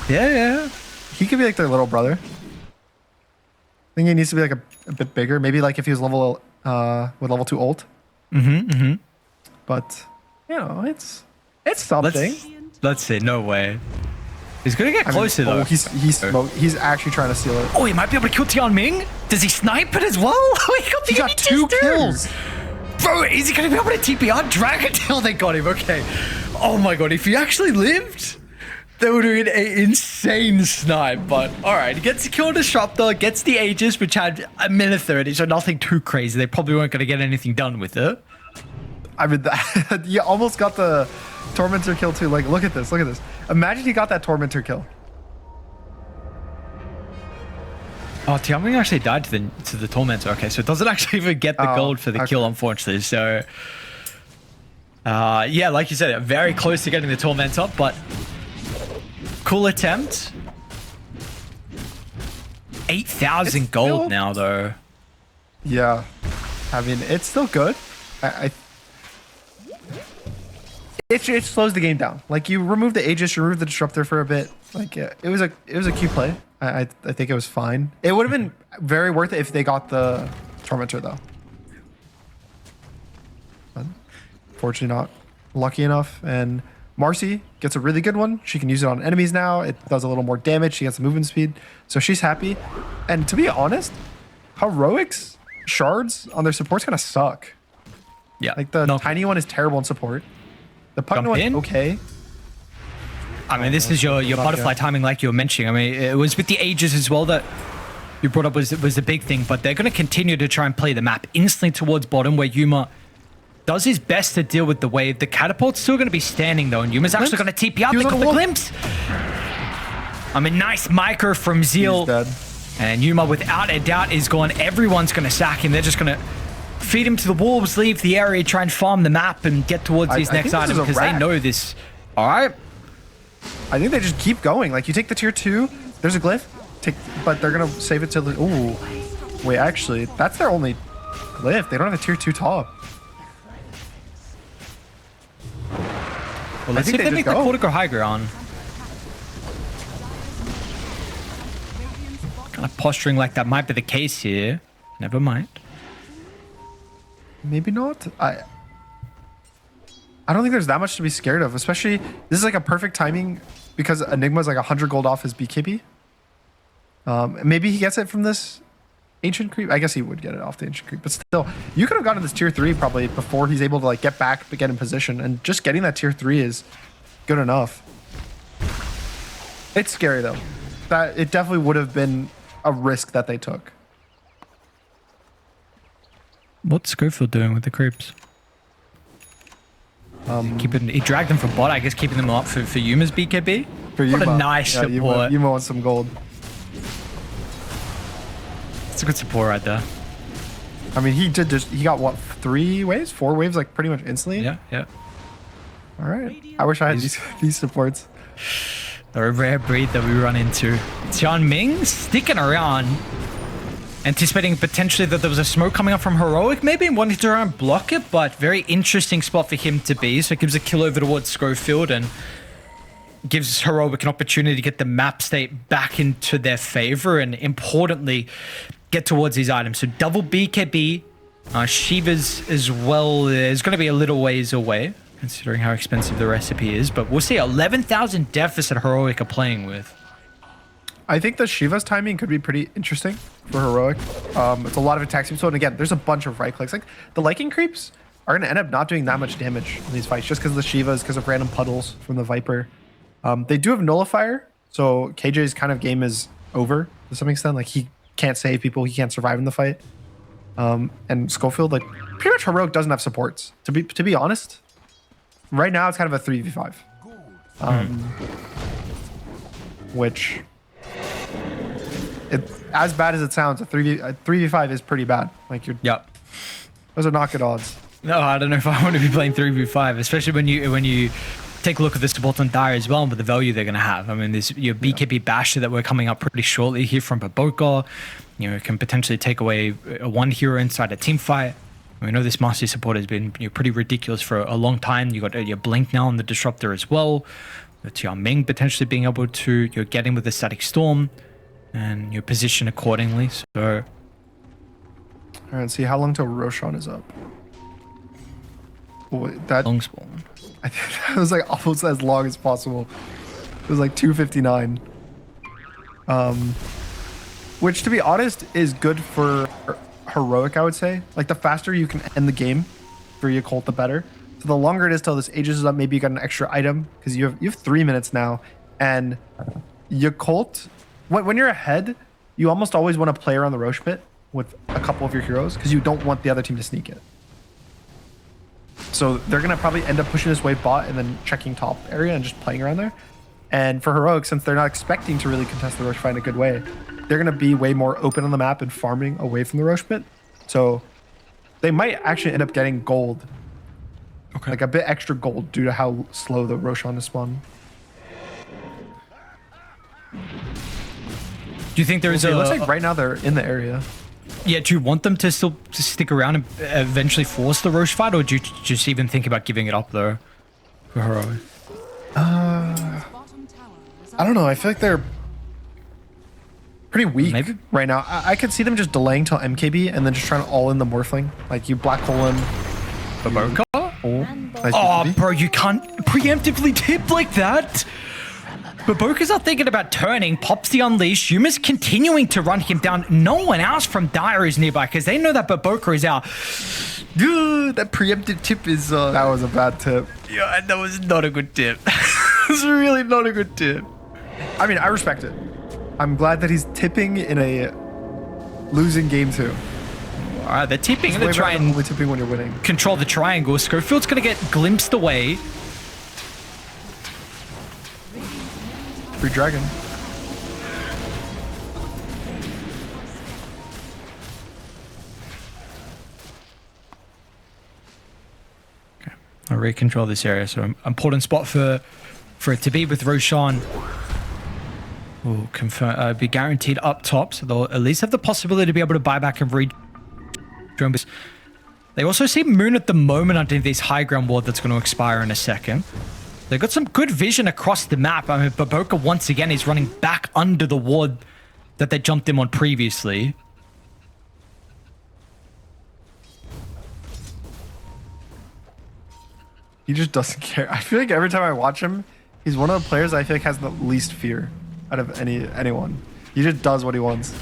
Yeah. He could be like their little brother. I think he needs to be like a bit bigger. Maybe like if he was with level 2 ult. But it's something. Let's see. No way. He's gonna get closer though. He's actually trying to steal it. Oh, he might be able to kill Tianming. Does he snipe it as well? He got 2 kills. Bro, is he gonna be able to TP on Dragon Tail? They got him. Okay. Oh my god, if he actually lived, they were doing an insane snipe. But all right, he gets the kill Disruptor, gets the Aegis, which had a minute 30, so nothing too crazy. They probably weren't gonna get anything done with it. I mean, you almost got the Tormentor kill too. Like, look at this. Look at this. Imagine he got that Tormentor kill. Oh, Tianming actually died to the Tormentor. Okay, so it doesn't actually even get the gold for the kill, unfortunately. So, yeah, like you said, very close to getting the Tormentor, but cool attempt. 8,000 gold now, though. Yeah, I mean, it's still good. it slows the game down. Like you remove the Aegis, you remove the Disruptor for a bit. Like it was a cute play. I think it was fine. It would have been very worth it if they got the Tormentor though. But fortunately not lucky enough. And Marcy gets a really good one. She can use it on enemies now. It does a little more damage. She gets the movement speed. So she's happy. And to be honest, Heroics shards on their supports kind of suck. Yeah. Like the tiny one is terrible in support. The Pugna one is okay. I mean, this is your butterfly timing, like you were mentioning. I mean, it was with the Aegis as well that you brought up was a big thing, but they're going to continue to try and play the map instantly towards bottom, where Yuma does his best to deal with the wave. The catapult's still going to be standing though, and Yuma's actually going to TP up. They got the glimpse. I mean, nice micro from Zeal. And Yuma, without a doubt, is gone. Everyone's going to sack him. They're just going to feed him to the wolves, leave the area, try and farm the map, and get towards these next items because they know this. All right. I think they just keep going. Like you take the tier 2, there's a glyph, but they're gonna save it to the. Ooh, wait, actually, that's their only glyph. They don't have a tier 2 top. Well, let's see if they make the Cortico high ground. Kind of posturing like that might be the case here. Never mind. Maybe not. I don't think there's that much to be scared of, especially this is like a perfect timing because Enigma's like 100 gold off his BKB. Maybe he gets it from this Ancient Creep. I guess he would get it off the Ancient Creep, but still, you could have gotten this tier 3 probably before he's able to like get back, but get in position, and just getting that tier 3 is good enough. It's scary though. That it definitely would have been a risk that they took. What's Schofield doing with the creeps? He dragged them for bot, I guess, keeping them up for Yuma's BKB. For Yuma. What a nice support. Yuma wants some gold. It's a good support right there. I mean, he got what, 3 waves? 4 waves, like pretty much instantly? Yeah. All right. I wish I had these supports. They're a rare breed that we run into. Tian Ming sticking around, anticipating potentially that there was a smoke coming up from Heroic, maybe wanting to try and block it, but very interesting spot for him to be. So it gives a kill over towards Schofield and gives Heroic an opportunity to get the map state back into their favor and importantly get towards these items. So double BKB, Shiva's as well is going to be a little ways away considering how expensive the recipe is, but we'll see. 11,000 deficit Heroic are playing with. I think the Shiva's timing could be pretty interesting for Heroic. It's a lot of attacks. So, and again, there's a bunch of right clicks. Like the Lycan creeps are going to end up not doing that much damage in these fights just because of the Shivas, because of random puddles from the Viper. They do have Nullifier, so KJ's kind of game is over to some extent. Like he can't save people, he can't survive in the fight. And Schofield, like pretty much Heroic doesn't have supports. To be honest, right now it's kind of a 3v5. Which, as bad as it sounds, a 3v5 is pretty bad. Like those are not good odds. No, I don't know if I want to be playing 3v5, especially when you take a look at the support on Dire as well and with the value they're going to have. I mean, there's your BKB Basher that we're coming up pretty shortly here from Baboka. You know, it can potentially take away a one hero inside a team fight. We know this Master support has been pretty ridiculous for a long time. You got your Blink now on the Disruptor as well. With Tian Ming potentially being able to get in with the Static Storm and your position accordingly. So, all right, see how long till Roshan is up. Boy, that long spawn. I think that was like almost as long as possible. It was like 259. Which, to be honest, is good for Heroic, I would say. Like the faster you can end the game for Yakult, the better. So the longer it is till this Aegis is up, maybe you got an extra item because you have 3 minutes now. And Yakult, when you're ahead, you almost always want to play around the Roche pit with a couple of your heroes because you don't want the other team to sneak it. So they're going to probably end up pushing this wave bot and then checking top area and just playing around there. And for Heroic, since they're not expecting to really contest the Roche fight in a good way, they're going to be way more open on the map and farming away from the Roche pit. So they might actually end up getting gold. Okay. Like a bit extra gold due to how slow the Roshan is spawn. Do you think there is it looks like right now they're in the area. Yeah, do you want them to still stick around and eventually force the Roche fight, or do you just even think about giving it up though? for Heroic? Bottom tower is I don't know. I feel like they're pretty weak Maybe. right now. I could see them just delaying till MKB and then just trying to all in the Morphling. Like you black hole in. Baboka? Oh, nice Oh, BKB. bro, you can't preemptively tip like that. Baboka's not thinking about turning, pops the unleash. Yuma's continuing to run him down. No one else from Dire is nearby because they know that Baboka is out. Dude, that preemptive tip is... That was a bad tip. yeah, that was not a good tip. It was really not a good tip. I mean, I respect it. I'm glad that he's tipping in a losing game too. All right, they're tipping. It's They're way better than trying only tipping when you're winning. control the triangle. Schofield's going to get glimpsed away. Free dragon. I'll recontrol this area. So important spot for it to be with Roshan. Will confirm be guaranteed up top, so they'll at least have the possibility to be able to buy back and read. They also see Moon at the moment underneath this high ground ward that's going to expire in a second. They've got some good vision across the map. I mean, Baboka once again is running back under the ward that they jumped him on previously. He just doesn't care. I feel like every time I watch him, he's one of the players I feel like has the least fear out of anyone. He just does what he wants.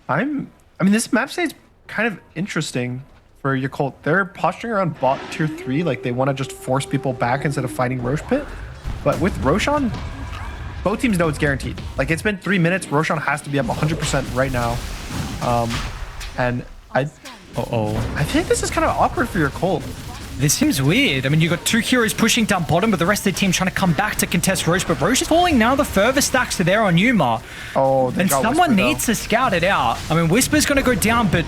I mean, this map state's kind of interesting for Yakult. They're posturing around bot tier 3, like they want to just force people back instead of fighting Rosh Pit. But with Roshan, both teams know it's guaranteed. Like it's been 3 minutes. Roshan has to be up 100% right now. And I feel like this is kind of awkward for Yakult. This seems weird. I mean, you got two heroes pushing down bottom, but the rest of the team trying to come back to contest Roche. But Roche is falling now. The further stacks are there on Yuma. Oh, they and got someone Whisper, needs to scout it out. I mean, Whisper's going to go down, but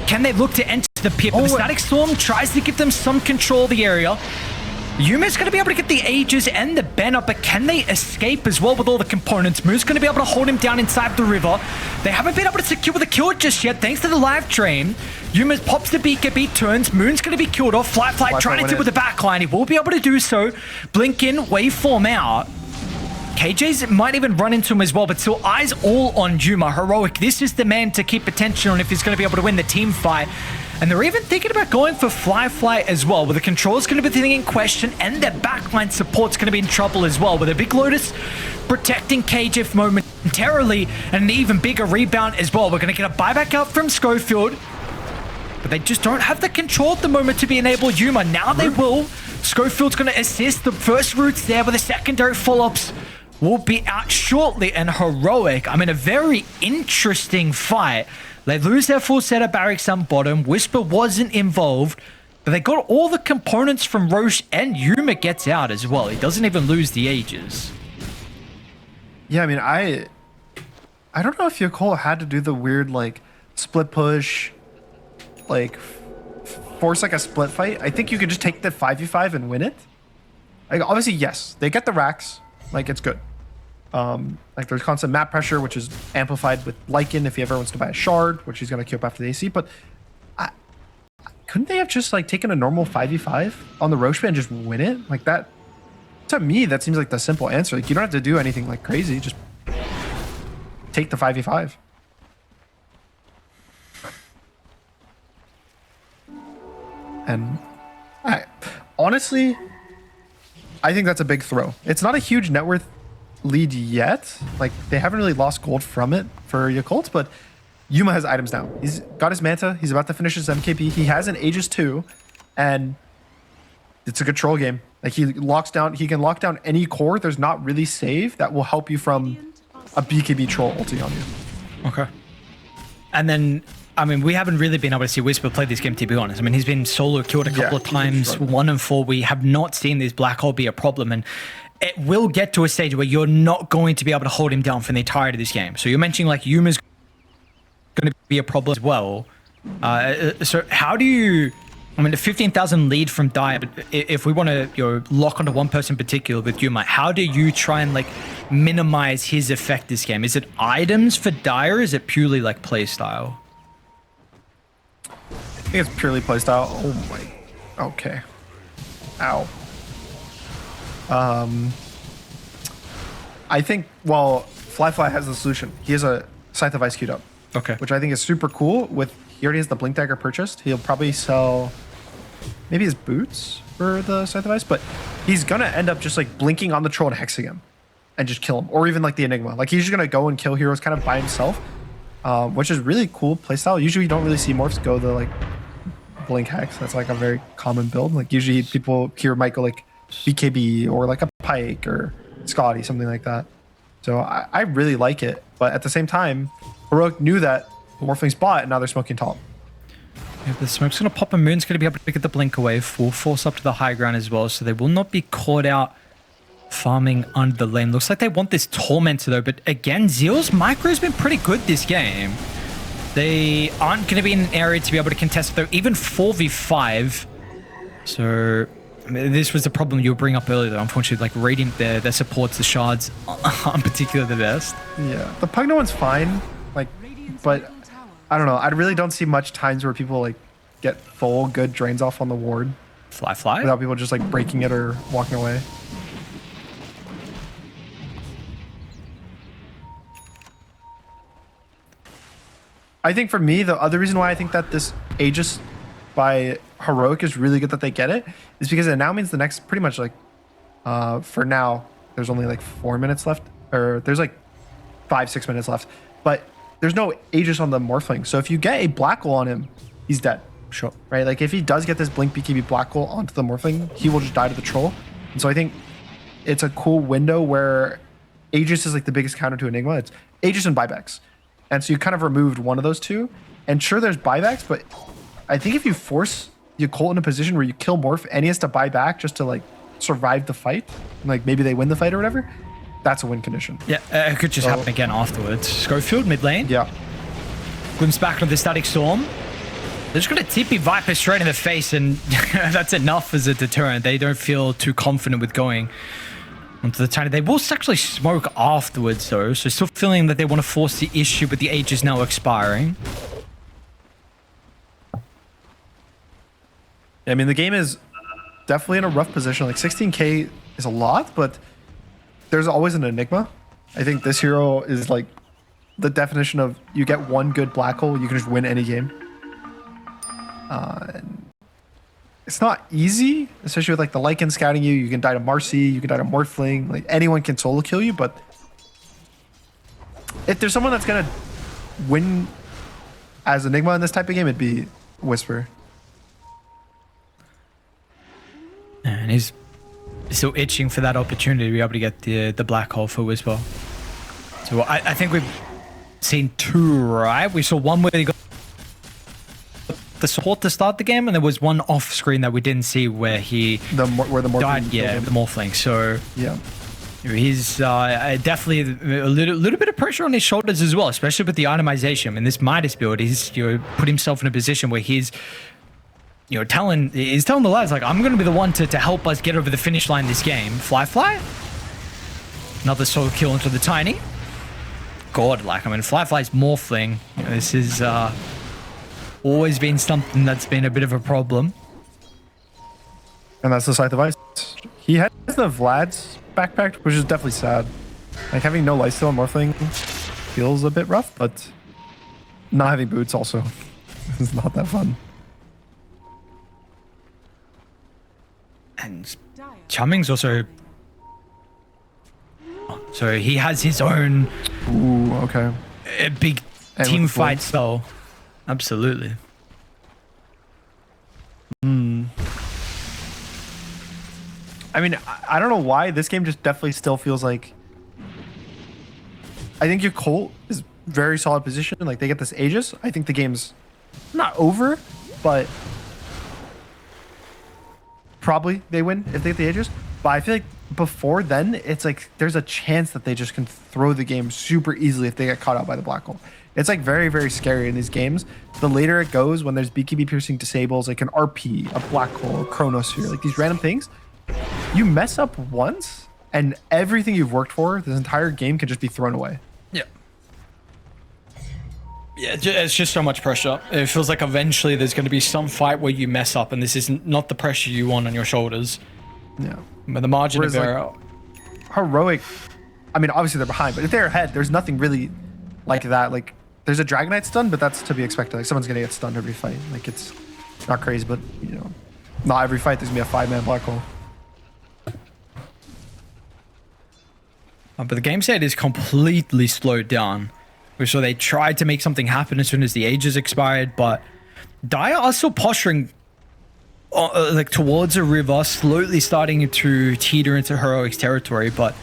can they look to enter the pit? But the Static Storm tries to give them some control of the area. Yuma's going to be able to get the Aegis and the banner, but can they escape as well with all the components? Moon's going to be able to hold him down inside the river. They haven't been able to secure the kill just yet, thanks to the live train. Yuma pops the BKB, turns. Moon's going to be killed off. Fly trying to deal with the backline. He will be able to do so. Blink in, waveform out. KJ's might even run into him as well, but still eyes all on Yuma. Heroic, this is the man to keep attention on if he's going to be able to win the team fight. And they're even thinking about going for Fly as well, where the control's going to be the thing in question, and their backline support's going to be in trouble as well, with a big Lotus protecting KJ momentarily, and an even bigger rebound as well. We're going to get a buyback out from Schofield, but they just don't have the control at the moment to be enabled Yuma. Now they will. Schofield's going to assist. The first routes there, but the secondary follow-ups will be out shortly. And Heroic, I mean, a very interesting fight. They lose their full set of barracks on bottom. Whisper wasn't involved, but they got all the components from Roche, and Yuma gets out as well. He doesn't even lose the Aegis. Yeah, I mean, I don't know if Yakult had to do the weird, like, split push, like, force, like, a split fight. I think you could just take the 5v5 and win it. Like, obviously, yes, they get the racks. Like, it's good. Like there's constant map pressure, which is amplified with Lycan if he ever wants to buy a shard, which he's going to queue up after the AC. But couldn't they have just like taken a normal 5v5 on the Roche and just win it? Like that, to me, that seems like the simple answer. Like you don't have to do anything like crazy. Just take the 5v5. And honestly, I think that's a big throw. It's not a huge net worth lead yet. Like they haven't really lost gold from it for Yakult, but Yuma has items now. He's got his Manta. He's about to finish his MKP. He has an Aegis too, and it's a control game. Like he can lock down any core. There's not really save that will help you from a BKB troll ulting on you. Okay. And then, I mean, we haven't really been able to see Whisper play this game, to be honest. I mean, he's been solo killed a couple of times, 1 and 4. We have not seen this black hole be a problem, and it will get to a stage where you're not going to be able to hold him down for the entirety of this game. So you're mentioning like Yuma's going to be a problem as well. So how do you... I mean, the 15,000 lead from Dire, but if we want to lock onto one person in particular with Yuma, how do you try and like minimize his effect this game? Is it items for Dire? Or is it purely like play style? think it's purely playstyle. Oh my. Okay. Ow. I think, well, Fly has the solution. He has a Scythe of Ice queued up. Okay. Which I think is super cool. He already has the Blink Dagger purchased. He'll probably sell maybe his boots for the Scythe of Ice, but he's gonna end up just like blinking on the troll and hexing him and just kill him. Or even like the Enigma. Like he's just gonna go and kill heroes kind of by himself, which is really cool playstyle. Usually you don't really see morphs go the like blink hex. That's like a very common build. Like usually people here might go like BKB or like a Pike or Scotty, something like that. So I really like it, but at the same time, Heroic knew that Morphling's bot, and now they're smoking top. Yeah, the smoke's going to pop, and Moon's going to be able to get the blink away, full force up to the high ground as well, so they will not be caught out farming under the lane. Looks like they want this Tormentor though, but again, Zeal's micro's been pretty good this game. They aren't going to be in an area to be able to contest though, even 4v5. So I mean, this was the problem you were bringing up earlier though. Unfortunately, like Radiant their supports, the shards aren't particularly the best. Yeah, the Pugno one's fine, like, but I don't know. I really don't see much times where people like get full good drains off on the ward Fly. without people just like breaking it or walking away. I think for me, the other reason why I think that this Aegis by Heroic is really good that they get it is because it now means the next pretty much like for now there's only like 4 minutes left, or there's like 5-6 minutes left, but there's no Aegis on the Morphling. So if you get a Black Hole on him, he's dead. Sure. Right? Like if he does get this Blink BKB Black Hole onto the Morphling, he will just die to the Troll. And so I think it's a cool window where Aegis is like the biggest counter to Enigma. It's Aegis and buybacks. And so you kind of removed one of those two. And sure, there's buybacks, but I think if you force Yakult in a position where you kill Morph and he has to buy back just to like survive the fight, and like maybe they win the fight or whatever, that's a win condition. Yeah, it could just happen again afterwards. Schofield mid lane. Yeah. Glimpse back with the Static Storm. They're just going to TP Viper straight in the face, and that's enough as a deterrent. They don't feel too confident with going onto the Tiny. They will actually smoke afterwards, though, so still feeling that they want to force the issue, but the age is now expiring. I mean, the game is definitely in a rough position. Like 16k is a lot, but there's always an Enigma. I think this hero is like the definition of you get one good black hole, you can just win any game. It's not easy, especially with like the Lycan scouting you. You can die to Marcy, you can die to Morphling. Like anyone can solo kill you, but if there's someone that's gonna win as Enigma in this type of game, it'd be Whisper. And he's still itching for that opportunity to be able to get the black hole for Whisper. So I think we've seen two, right? We saw one where he got the support to start the game, and there was one off screen that we didn't see where he Where the Morphling died. Yeah, the Morphling. So yeah, he's definitely a little bit of pressure on his shoulders as well, especially with the itemization. In this Midas build, he's put himself in a position where he's telling the lads, like, I'm going to be the one to help us get over the finish line this game. Fly. Another solo kill into the Tiny. God, like, I mean, Fly's Morphling. This is always been something that's been a bit of a problem. and that's the Scythe of Ice. He has the Vlad's backpack, which is definitely sad. Like having no lifesteal on Morphling feels a bit rough, but not having boots also is not that fun. And Chumming's also... So he has his own Ooh, okay. big And team with fight Blades. spell. Absolutely. I mean, I don't know why this game just definitely still feels like. I think your Colt is very solid position. Like they get this Aegis. I think the game's not over, but probably they win if they get the Aegis. But I feel like before then, it's like there's a chance that they just can throw the game super easily if they get caught out by the black hole. It's like very, very scary in these games. The later it goes, when there's BKB piercing disables, like an RP, a black hole, a chronosphere, like these random things, you mess up once and everything you've worked for this entire game can just be thrown away. Yeah. Yeah, it's just so much pressure. It feels like eventually there's going to be some fight where you mess up, and this is not the pressure you want on your shoulders. Yeah. But the margin Whereas, of error. Heroic, I mean, obviously they're behind, but if they're ahead, there's nothing really like that. Like, there's a Dragonite stun, but that's to be expected. Like, someone's gonna get stunned every fight. Like, it's not crazy, but you know, not every fight there's gonna be a 5-man black hole. But the game state is completely slowed down. So they tried to make something happen as soon as the ages expired, but Dire are still posturing like towards a river, slowly starting to teeter into Heroic's territory, but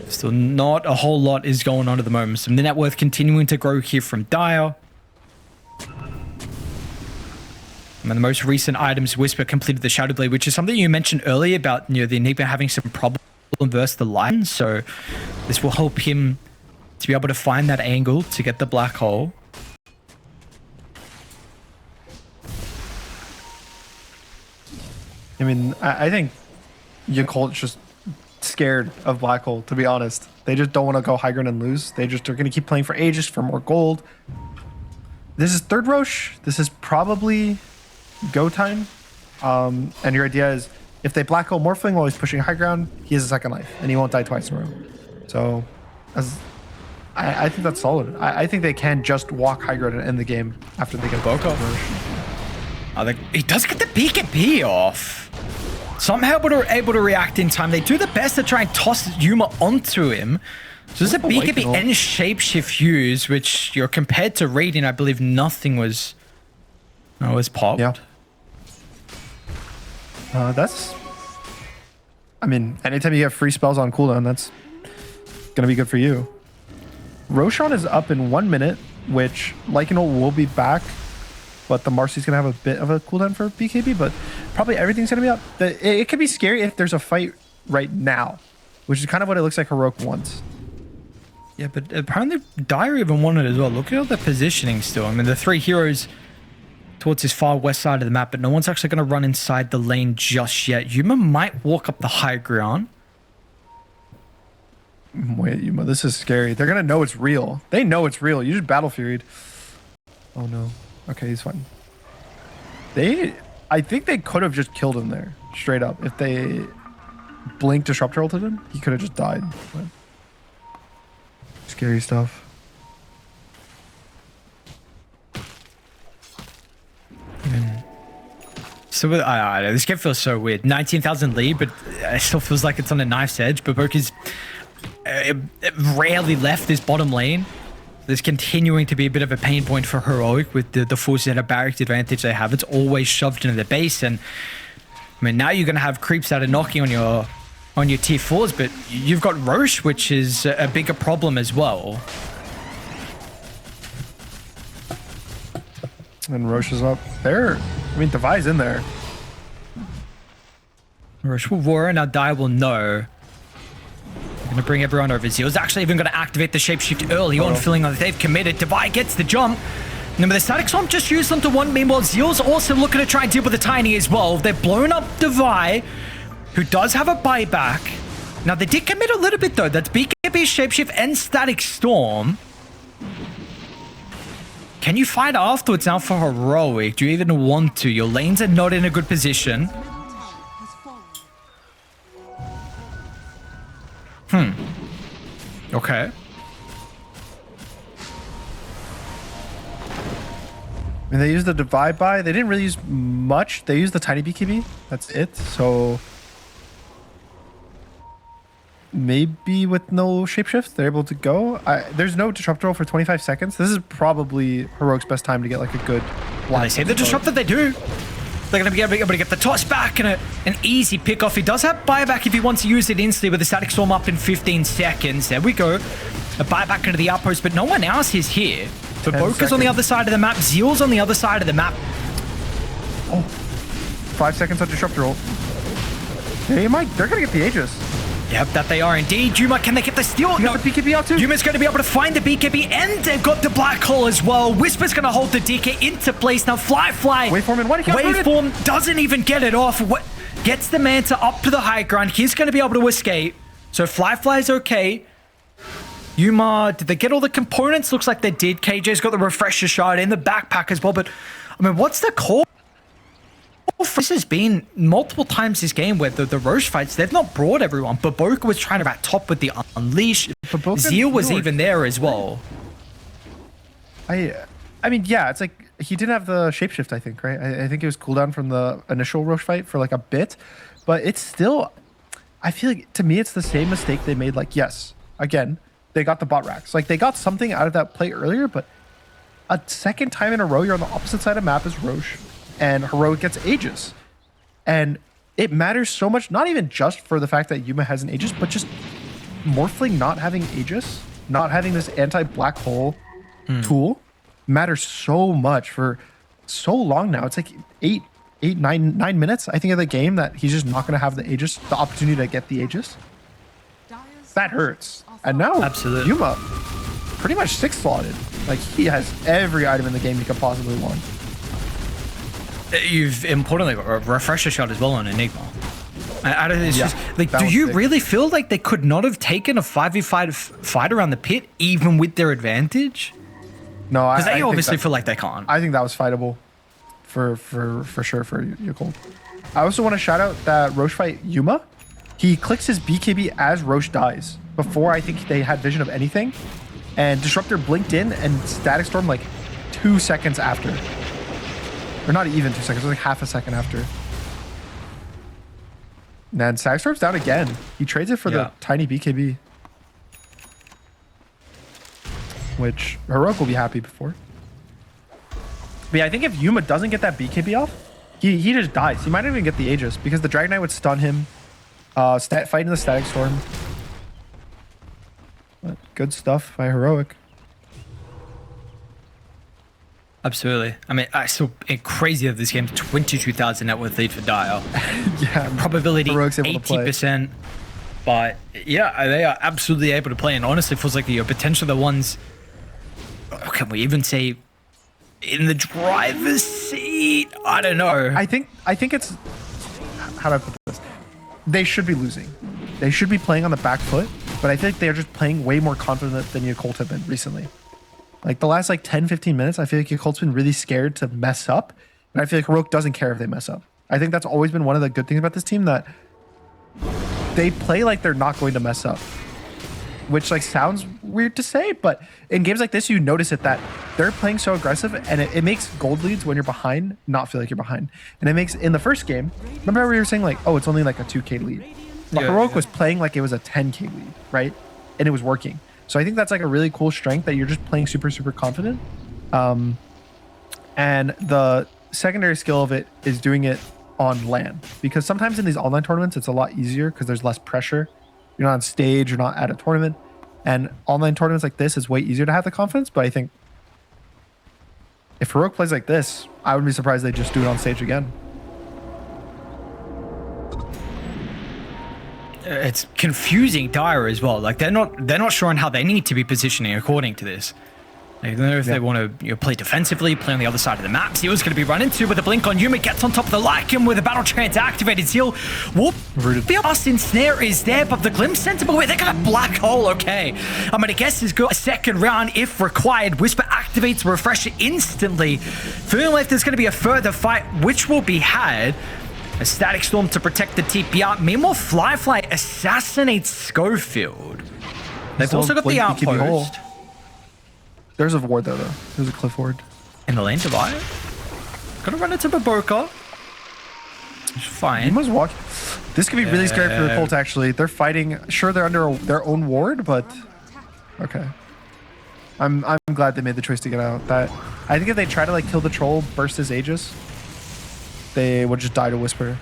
still not a whole lot is going on at the moment. So the net worth continuing to grow here from Dire. And the most recent items, Whisper completed the Shadow Blade, which is something you mentioned earlier about, you know, the Enigma having some problem versus the Lion. So this will help him to be able to find that angle to get the black hole. I mean, I think Yakult's just scared of black hole, to be honest. They just don't want to go high ground and lose. They just are going to keep playing for ages for more gold. This is third Roche. This is probably go time. And your idea is if they black hole Morphling while he's pushing high ground, he has a second life and he won't die twice in a row. So I think that's solid. I think they can just walk high ground and end the game after they get Boko. He does get the BKB off. Somehow able to react in time. They do the best to try and toss Yuma onto him. So there's a BKB and shapeshift use, which you're compared to Radiant. I believe nothing was popped. Yeah. That's. I mean, anytime you have free spells on cooldown, that's gonna be good for you. Roshan is up in 1 minute, which Lycanol will be back, but the Marcy's gonna have a bit of a cooldown for BKB, but probably everything's gonna be up. It could be scary if there's a fight right now, which is kind of what it looks like Heroic wants. Yeah, but apparently Dire even wanted it as well. Look at all the positioning still. I mean, the 3 heroes towards his far west side of the map, but no one's actually going to run inside the lane just yet. Yuma might walk up the high ground. Wait, Yuma, this is scary. They're going to know it's real. They know it's real. You just battle furied. Oh, no. Okay, he's fine. I think they could have just killed him there, straight up. If they Blink Disruptor ulted him, he could have just died. But scary stuff. So I don't know, this game feels so weird. 19,000 lead, but it still feels like it's on a knife's edge. But Boki's rarely left this bottom lane. There's continuing to be a bit of a pain point for Heroic with the full set of barracks advantage they have. It's always shoved into the base, and I mean now you're gonna have creeps that are knocking on your tier 4s, but you've got Roche, which is a bigger problem as well. And Roche is up there. I mean, Devi's in there. Roche will war, and now Dire will know. Going to bring everyone over. Zeal's actually even going to activate the shapeshift early on, feeling like they've committed. Devi gets the jump. Remember, the Static Swamp just used them to 1. Meanwhile, Zeal's also looking to try and deal with the Tiny as well. They've blown up Devi, who does have a buyback. Now, they did commit a little bit, though. That's BKB, Shapeshift, and Static Storm. Can you fight afterwards now for Heroic? Do you even want to? Your lanes are not in a good position. Okay. I mean, they used the divide by. They didn't really use much. They used the tiny BKB. That's it. So maybe with no shapeshift, they're able to go. There's no disruptor for 25 seconds. This is probably Heroic's best time to get like a good. Well, they say the disruptor. They do. They're going to be able to get the toss back and an easy pick off. He does have buyback if he wants to use it instantly with the Static Storm up in 15 seconds. There we go. A buyback into the outpost, but no one else is here. So Boka's on the other side of the map. Zeal's on the other side of the map. Oh, 5 seconds on disruptor ult. They're going to get the Aegis. Yep, that they are indeed. Yuma, can they get the steal? No, the BKB out too. Yuma's going to be able to find the BKB, and they've got the black hole as well. Whisper's going to hold the DK into place. Now Fly. Waveform and what? Waveform doesn't even get it off. Gets the Manta up to the high ground. He's going to be able to escape. So Fly is okay. Yuma, did they get all the components? Looks like they did. KJ's got the refresher shard in the backpack as well. But, I mean, what's the call? This has been multiple times this game where the Roche fights, they've not brought everyone. Baboka was trying to back top with the Unleash. Zeal was even there as well. I mean, yeah, it's like he didn't have the shapeshift, I think, right? I think it was cooldown from the initial Roche fight for like a bit. But it's still, I feel like, to me, it's the same mistake they made. Like, yes, again, they got the bot racks. Like, they got something out of that play earlier, but a second time in a row, you're on the opposite side of the map as Roche, and Heroic gets Aegis. And it matters so much, not even just for the fact that Yuma has an Aegis, but just Morphling not having Aegis, not having this anti-black hole tool matters so much for so long now. It's like 9 minutes, I think, of the game that he's just not going to have the Aegis, the opportunity to get the Aegis. That hurts. And now Absolutely. Yuma pretty much 6 slotted. Like, he has every item in the game he could possibly want. You've importantly got a refresher shot as well on Enigma. Out of this, Yeah, just, like, that do was you big. really feel like they could not have taken a 5v5 fight around the pit, even with their advantage? No, Because they think obviously that- feel like they can't. I think that was fightable for sure for Yakult. I also want to shout out that Roche fight Yuma. He clicks his BKB as Roche dies before I think they had vision of anything. And Disruptor blinked in and Static Storm like 2 seconds after. Or not even 2 seconds, it was like half a second after. And then Static Storm's down again. He trades it for Yeah. the tiny BKB. Which Heroic will be happy before. But yeah, I think if Yuma doesn't get that BKB off, he just dies. He might not even get the Aegis because the Dragon Knight would stun him. Fighting the Static Storm. But good stuff by Heroic. Absolutely. I mean, I still crazy that this game's 22,000 net worth lead for Dire. Yeah. Probability Heroic's able to play. 80%. But yeah, they are absolutely able to play, and honestly, feels like you're potentially the ones. Can we even say in the driver's seat? I don't know. I think it's, how do I put this? They should be losing. They should be playing on the back foot, but I feel like they're just playing way more confident than Yakult have been recently. Like the last like 10, 15 minutes, I feel like Yakult's been really scared to mess up. And I feel like Heroic doesn't care if they mess up. I think that's always been one of the good things about this team, that they play like they're not going to mess up. Which like sounds weird to say, but in games like this, you notice it that they're playing so aggressive, and it makes gold leads when you're behind not feel like you're behind. And it makes, in the first game, remember how we were saying like, oh, it's only like a 2k lead. But Yeah, Heroic yeah. was playing like it was a 10k lead, right? And it was working. So I think that's like a really cool strength, that you're just playing super, super confident. And the secondary skill of it is doing it on LAN, because sometimes in these online tournaments, it's a lot easier because there's less pressure. You're not on stage, you're not at a tournament. And online tournaments like this is way easier to have the confidence. But I think if Heroic plays like this, I wouldn't be surprised they just do it on stage again. It's confusing Dire as well. Like they're not sure on how they need to be positioning according to this. They don't know if they want to play defensively, play on the other side of the map. Zeal's going to be run into with a blink on Yuma, gets on top of the Lycan with a battle chance activated. Zeal, whoop. The Austin snare is there, but the glimpse sensible way, they got a black hole, okay. I'm going to guess he's got a second round if required. Whisper activates refresher instantly. Feeling like there's going to be a further fight, which will be had. A Static Storm to protect the TPR. Meanwhile, Fly assassinates Schofield. They've Still also got the blink BKB hole. outpost. There's a ward though. There's a cliff ward. In the lane to buy it. Gonna run into Baboka. It's fine. Yuma's walking. This could be really scary for the Colt, actually. They're fighting. Sure, they're under their own ward, but okay. I'm glad they made the choice to get out. That, I think if they try to like kill the troll, burst his Aegis, they would just die to Whisper.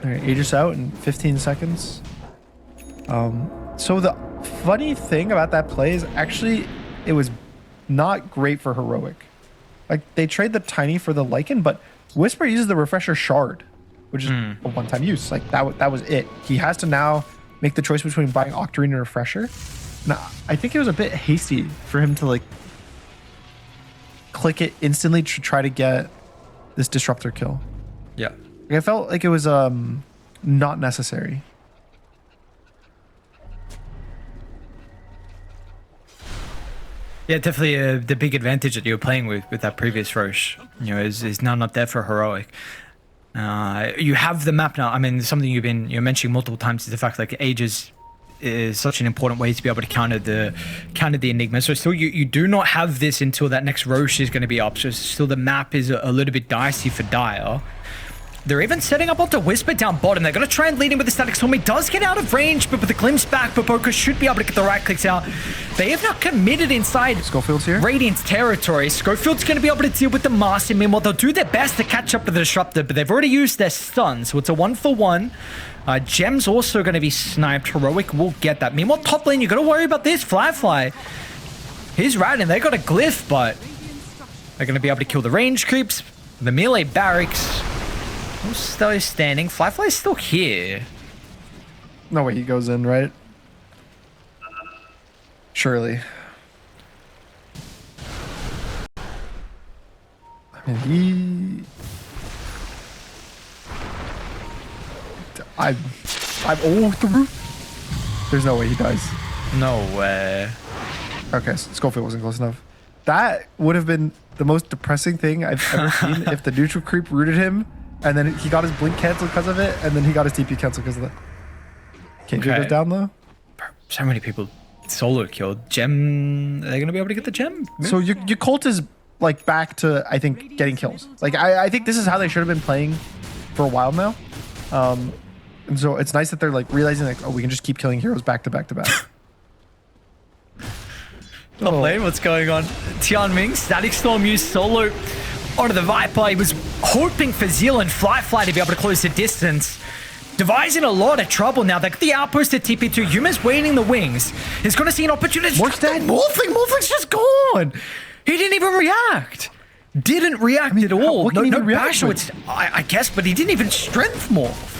All right, Aegis out in 15 seconds. So the funny thing about that play is actually it was not great for Heroic. Like they trade the Tiny for the Lycan, but Whisper uses the Refresher Shard, which is a one-time use. Like that was it. He has to now make the choice between buying Octarine and Refresher. Now, I think it was a bit hasty for him to like click it instantly to try to get this Disruptor kill. Yeah. Like, I felt like it was not necessary. Yeah, definitely the big advantage that you were playing with that previous Roche, is now not there for Heroic. You have the map now. I mean, something you're mentioning multiple times is the fact like Aegis is such an important way to be able to counter the Enigma. So still, you do not have this until that next Roche is going to be up. So still, the map is a little bit dicey for Dire. They're even setting up onto Whisper down bottom. They're going to try and lead him with the Static Storm. He does get out of range, but with the glimpse back, Baboka should be able to get the right clicks out. They have now committed inside Schofield's here. Radiant's territory. Schofield's going to be able to deal with the Master. Meanwhile, they'll do their best to catch up to the Disruptor, but they've already used their stun, so it's a 1-for-1. Gem's also going to be sniped. Heroic will get that. Meanwhile, top lane, you got to worry about this. Fly. He's riding. They got a glyph, but they're going to be able to kill the range creeps. The melee barracks still standing. Fly's still here. No way he goes in, right? Surely. I mean, I'm through. There's no way he dies. No way. Okay, Schofield wasn't close enough. That would have been the most depressing thing I've ever seen if the neutral creep rooted him, and then he got his blink canceled because of it, and then he got his TP canceled because of that. KJ goes down though. So many people solo killed. Gem, are they going to be able to get the gem? So your Yakult is like back to, I think, getting kills. Like I think this is how they should have been playing for a while now. And so it's nice that they're like realizing like, oh, we can just keep killing heroes back to back to back. Top lane, what's going on? Tianming, Static Storm used solo onto the Viper. He was hoping for Zeal and Fly to be able to close the distance. Devi's in a lot of trouble now. Like the outpost at TP2. Yuma's waiting the wings. He's going to see an opportunity. Morph's dead. Morphing's just gone. He didn't even react. Didn't react at all. No Basho, I guess, but he didn't even strength morph.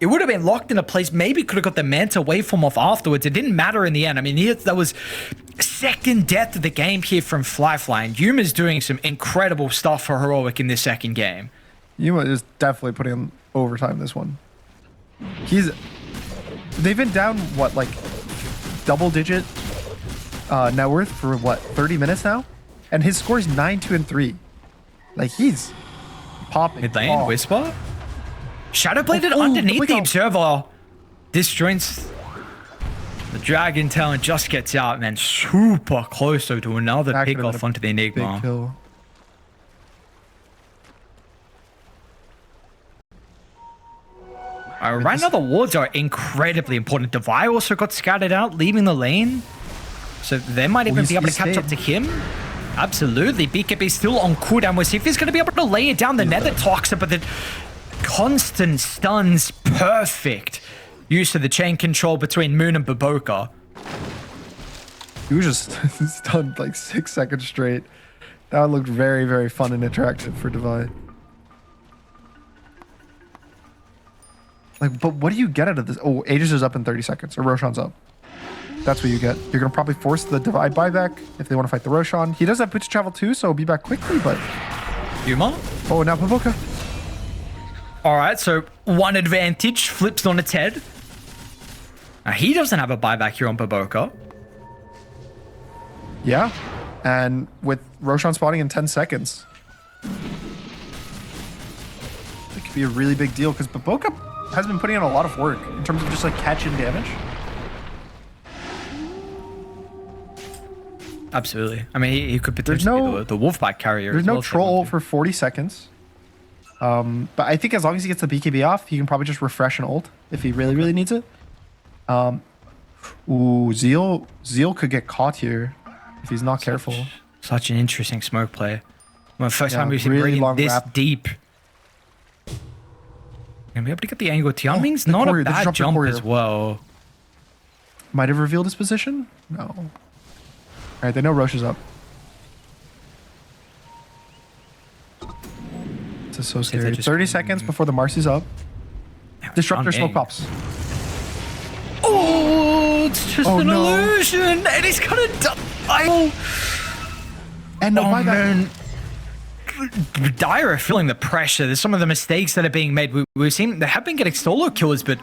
It would have been locked in a place. Maybe could have got the Manta waveform off afterwards. It didn't matter in the end. I mean, that was second death of the game here from Fly. And Yuma's doing some incredible stuff for Heroic in this second game. Yuma is definitely putting in overtime this one. They've been down, what, like double-digit net worth for, what, 30 minutes now? And his score is 9-2-3. Like, he's popping. Mid lane, Whisper. Shadowbladed underneath the Observer. Disjoints the Dragon Tail and just gets out, man. Super close though to another pick off onto the Enigma. Big kill. Right now the wards are incredibly important. Devi also got scattered out, leaving the lane. So they might even be able to catch up to him. Absolutely. BKB still on cooldown. We'll see if he's going to be able to lay it down. The Nether Toxin, but the constant stuns, perfect use of the chain control between Moon and Baboka. He was just stunned like 6 seconds straight. That looked very, very fun and interactive for Devi. Like, but what do you get out of this? Oh, Aegis is up in 30 seconds, or Roshan's up. That's what you get. You're going to probably force the Divide buyback if they want to fight the Roshan. He does have boots travel too, so he'll be back quickly, but... Yuma? Oh, now Baboka. All right, so one advantage flips on its head. Now, he doesn't have a buyback here on Baboka. Yeah, and with Roshan spawning in 10 seconds. It could be a really big deal, because Baboka has been putting in a lot of work in terms of just like catching damage. Absolutely. I mean, he could potentially be the Wolfpack carrier. There's no troll for 40 seconds. But I think as long as he gets the BKB off, he can probably just refresh an ult if he really, really needs it. Ooh, Zeal could get caught here if he's not careful. Such an interesting smoke play. Well, first time we've seen really Radiant this wrap. deep. Gonna be able to get the angle. Tianming's not a bad jump as well. Might have revealed his position? No. All right, they know Roche is up. This is so scary. 30 seconds before the Marcy's up. Disruptor smoke pops. Oh, it's just an illusion, and he's gonna die. And no buyback. Dire are feeling the pressure. There's some of the mistakes that are being made. We've seen they have been getting solo killers, but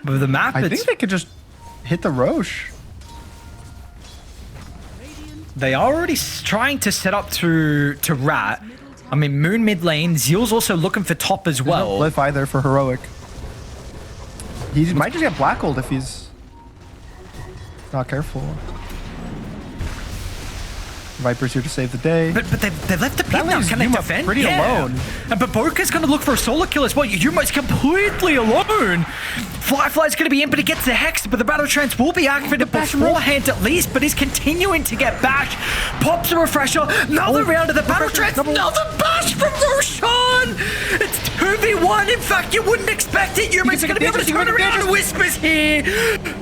with the map, I think they could just hit the Roche. They are already trying to set up to Rat. I mean, Moon mid lane. Zeal's also looking for top as well. No Glyph either for Heroic. He might just get black gold if he's not careful. Viper's here to save the day. But they left the pit That now. leaves Can they Yuma defend? pretty alone. But Boka's going to look for a solo kill as well. Yuma's completely alone. Firefly's going to be in, but he gets the Hex, but the Battle Trance will be activated beforehand at least, but he's continuing to get bashed. Pops a refresher. Another round of the Battle Trance. Another bash from Roshan. It's 2v1. In fact, you wouldn't expect it. Yuma's going to be able to turn around. Whispers here.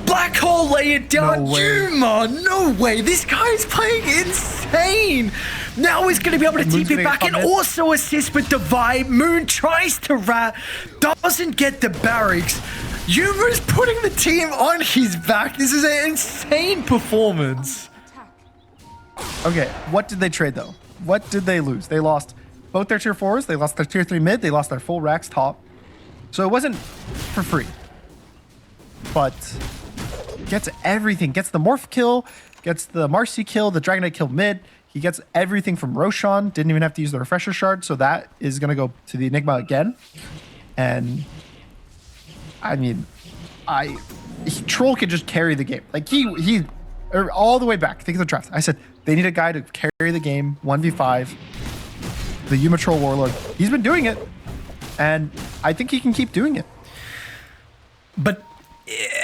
Black Hole lay it down. No way. Yuma, no way. This guy is playing insane. Now he's going to be able to TP gonna back come and in. also assist with the vibe. Moon tries to rat, doesn't get the barracks. Yuma's putting the team on his back. This is an insane performance. Okay, what did they trade though? What did they lose? They lost both their tier 4s, they lost their tier 3 mid, they lost their full racks top. So it wasn't for free. But gets everything. Gets the Morph kill, gets the Marcy kill, the Dragonite kill mid. He gets everything from Roshan. Didn't even have to use the refresher shard, so that is going to go to the Enigma again. And I mean, Troll can just carry the game. Like he all the way back. Think of the draft. I said they need a guy to carry the game 1v5. The Yuma Troll Warlord. He's been doing it, and I think he can keep doing it. But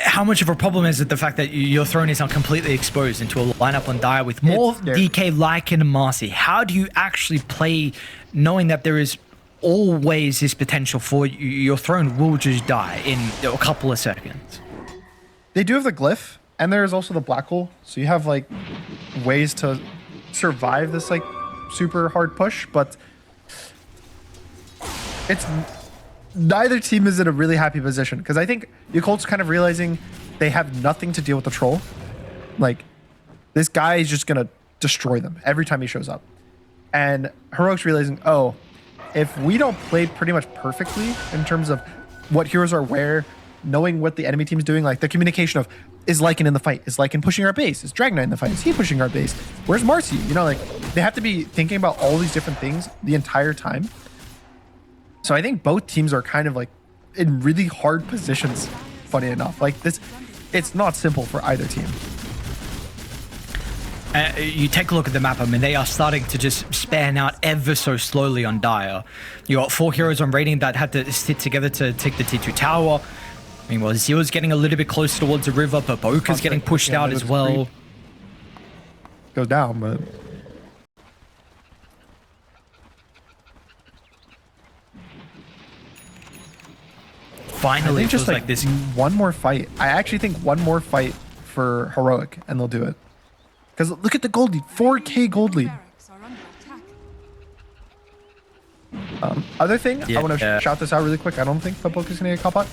how much of a problem is it the fact that your throne is now completely exposed into a lineup on Dire with more It's scary. DK, Lycan, and Marcy? How do you actually play knowing that there is always this potential for your throne will just die in a couple of seconds? They do have the glyph, and there is also the black hole. So you have like ways to survive this like super hard push, but it's neither team is in a really happy position because I think Yakult's kind of realizing they have nothing to deal with the troll. Like this guy is just gonna destroy them every time he shows up, and Heroic's realizing, oh, if we don't play pretty much perfectly in terms of what heroes are where, knowing what the enemy team's doing, like the communication of, is Lycan in the fight? Is Lycan pushing our base? Is Dragonite in the fight? Is he pushing our base? Where's Marcy? You know, like they have to be thinking about all these different things the entire time. So I think both teams are kind of like in really hard positions, funny enough. Like this, it's not simple for either team. You take a look at the map, I mean, they are starting to just span out ever so slowly on Dire. You got 4 heroes on rating that had to sit together to take the T2 tower. I mean, well, Zeal's getting a little bit closer towards the river, but Boka's getting pushed out as well. Goes down, but Finally, I it think just feels like this. one more fight. I actually think one more fight for Heroic, and they'll do it. Because look at the gold lead, 4K gold lead. Barracks are under attack. Other thing, I want to Yeah. shout this out really quick. I don't think Boka's gonna get caught out.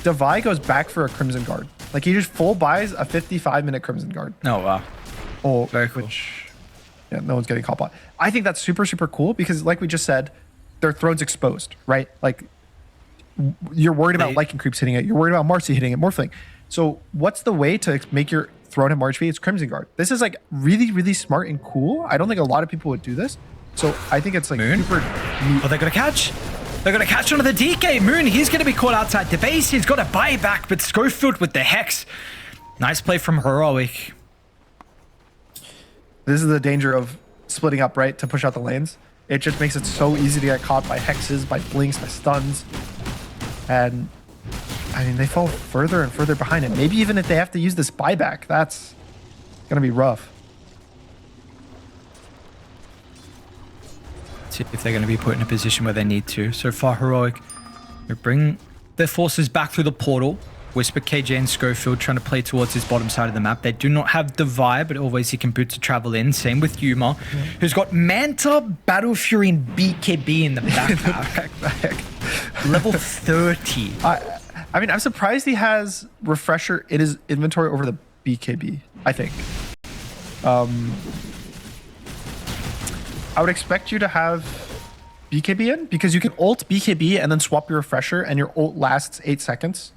Devi goes back for a Crimson Guard. Like he just full buys a 55-minute Crimson Guard. Oh, wow. Oh, Very cool. Yeah, no one's getting caught out. I think that's super, super cool because, like we just said, their throne's exposed, right? Like you're worried about Lycan creeps hitting it. You're worried about Marcy hitting it, Morphling. So what's the way to make your throne at March V? It's Crimson Guard. This is like really, really smart and cool. I don't think a lot of people would do this. So I think it's like super neat. Oh, they're going to catch. They're going to catch onto the DK. Moon, he's going to be caught outside the base. He's got a buyback, but Schofield with the Hex. Nice play from Heroic. This is the danger of splitting up, right? To push out the lanes. It just makes it so easy to get caught by hexes, by blinks, by stuns. And I mean, they fall further and further behind it. Maybe even if they have to use this buyback, that's going to be rough. See if they're going to be put in a position where they need to. So far, Heroic, they bring their forces back through the portal. Whisper, KJ, and Schofield trying to play towards his bottom side of the map. They do not have Divide, but always he can boot to travel in. Same with Yuma, who's got Manta, Battle Fury, and BKB in the backpack. Level 30. I mean, I'm surprised he has Refresher in his inventory over the BKB, I think. I would expect you to have BKB in because you can ult BKB and then swap your Refresher and your ult lasts 8 seconds.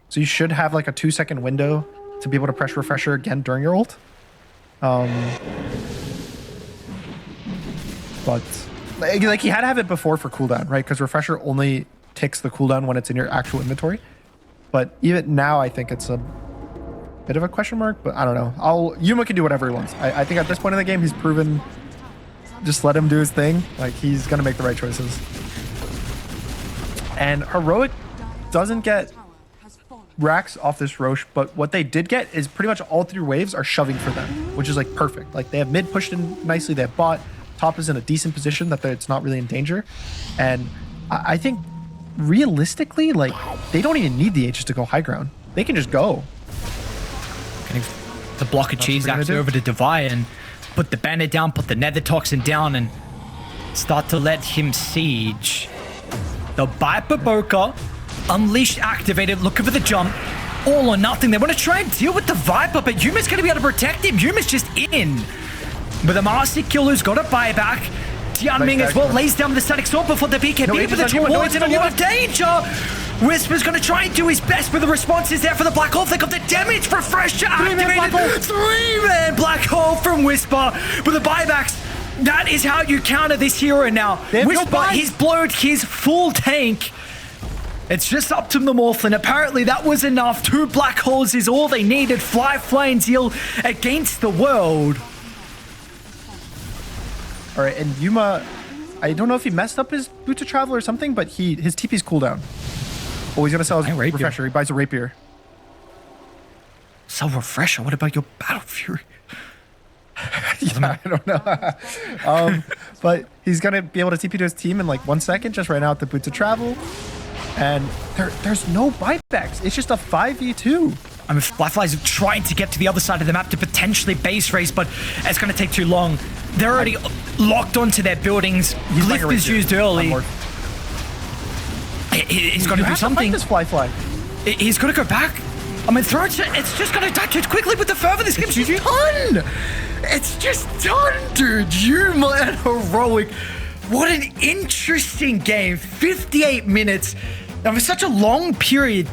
So you should have like a 2-second window to be able to press Refresher again during your ult. But like he had to have it before for cooldown, right? Because refresher only ticks the cooldown when it's in your actual inventory. But even now, I think it's a bit of a question mark. But I don't know. Yuma can do whatever he wants. I think at this point in the game, he's proven. Just let him do his thing. Like he's gonna make the right choices. And Heroic doesn't get racks off this Roche, but what they did get is pretty much all 3 waves are shoving for them, which is like perfect. Like they have mid pushed in nicely. They have bot. Top is in a decent position that it's not really in danger. And I think realistically, like they don't even need the Aegis to go high ground. They can just go. The block of cheese actually over to Divide and put the bandit down, put the nether toxin down, and start to let him siege. The Viper Boker, unleashed, activated, looking for the jump. All or nothing. They want to try and deal with the Viper, but Yuma's going to be able to protect him. Yuma's just in. With a Master Kill who's got a buyback. Tianming as well lays down the static sword before the BKB, but the two wards in a lot of danger. Whisper's going to try and do his best, but the response is there for the Black Hole. Think of the damage. Refresher activated. 3-man Black Hole from Whisper. With the buybacks, that is how you counter this hero now. Whisper, he's blowed his full tank. It's just up to the Morphlin. Apparently that was enough. 2 Black Holes is all they needed. Fly and deal against the world. All right, and Yuma, I don't know if he messed up his Boots of Travel or something, but his TP's cooldown. Oh, he's gonna sell his refresher. He buys a rapier. Sell refresher? What about your Battle Fury? Yeah, I don't know. But he's gonna be able to TP to his team in like 1 second, just right now with the Boots of Travel. And there's no buybacks. It's just a 5v2. I mean, Blackfly's trying to get to the other side of the map to potentially base race, but it's going to take too long. They're already locked onto their buildings. Glyph is used early. He's got to do something. This fly. He's got to go back. I mean, it's just going to die too quickly with the further. This game's done. It's just done, dude. Yuma and Heroic. What an interesting game. 58 minutes. That was such a long period.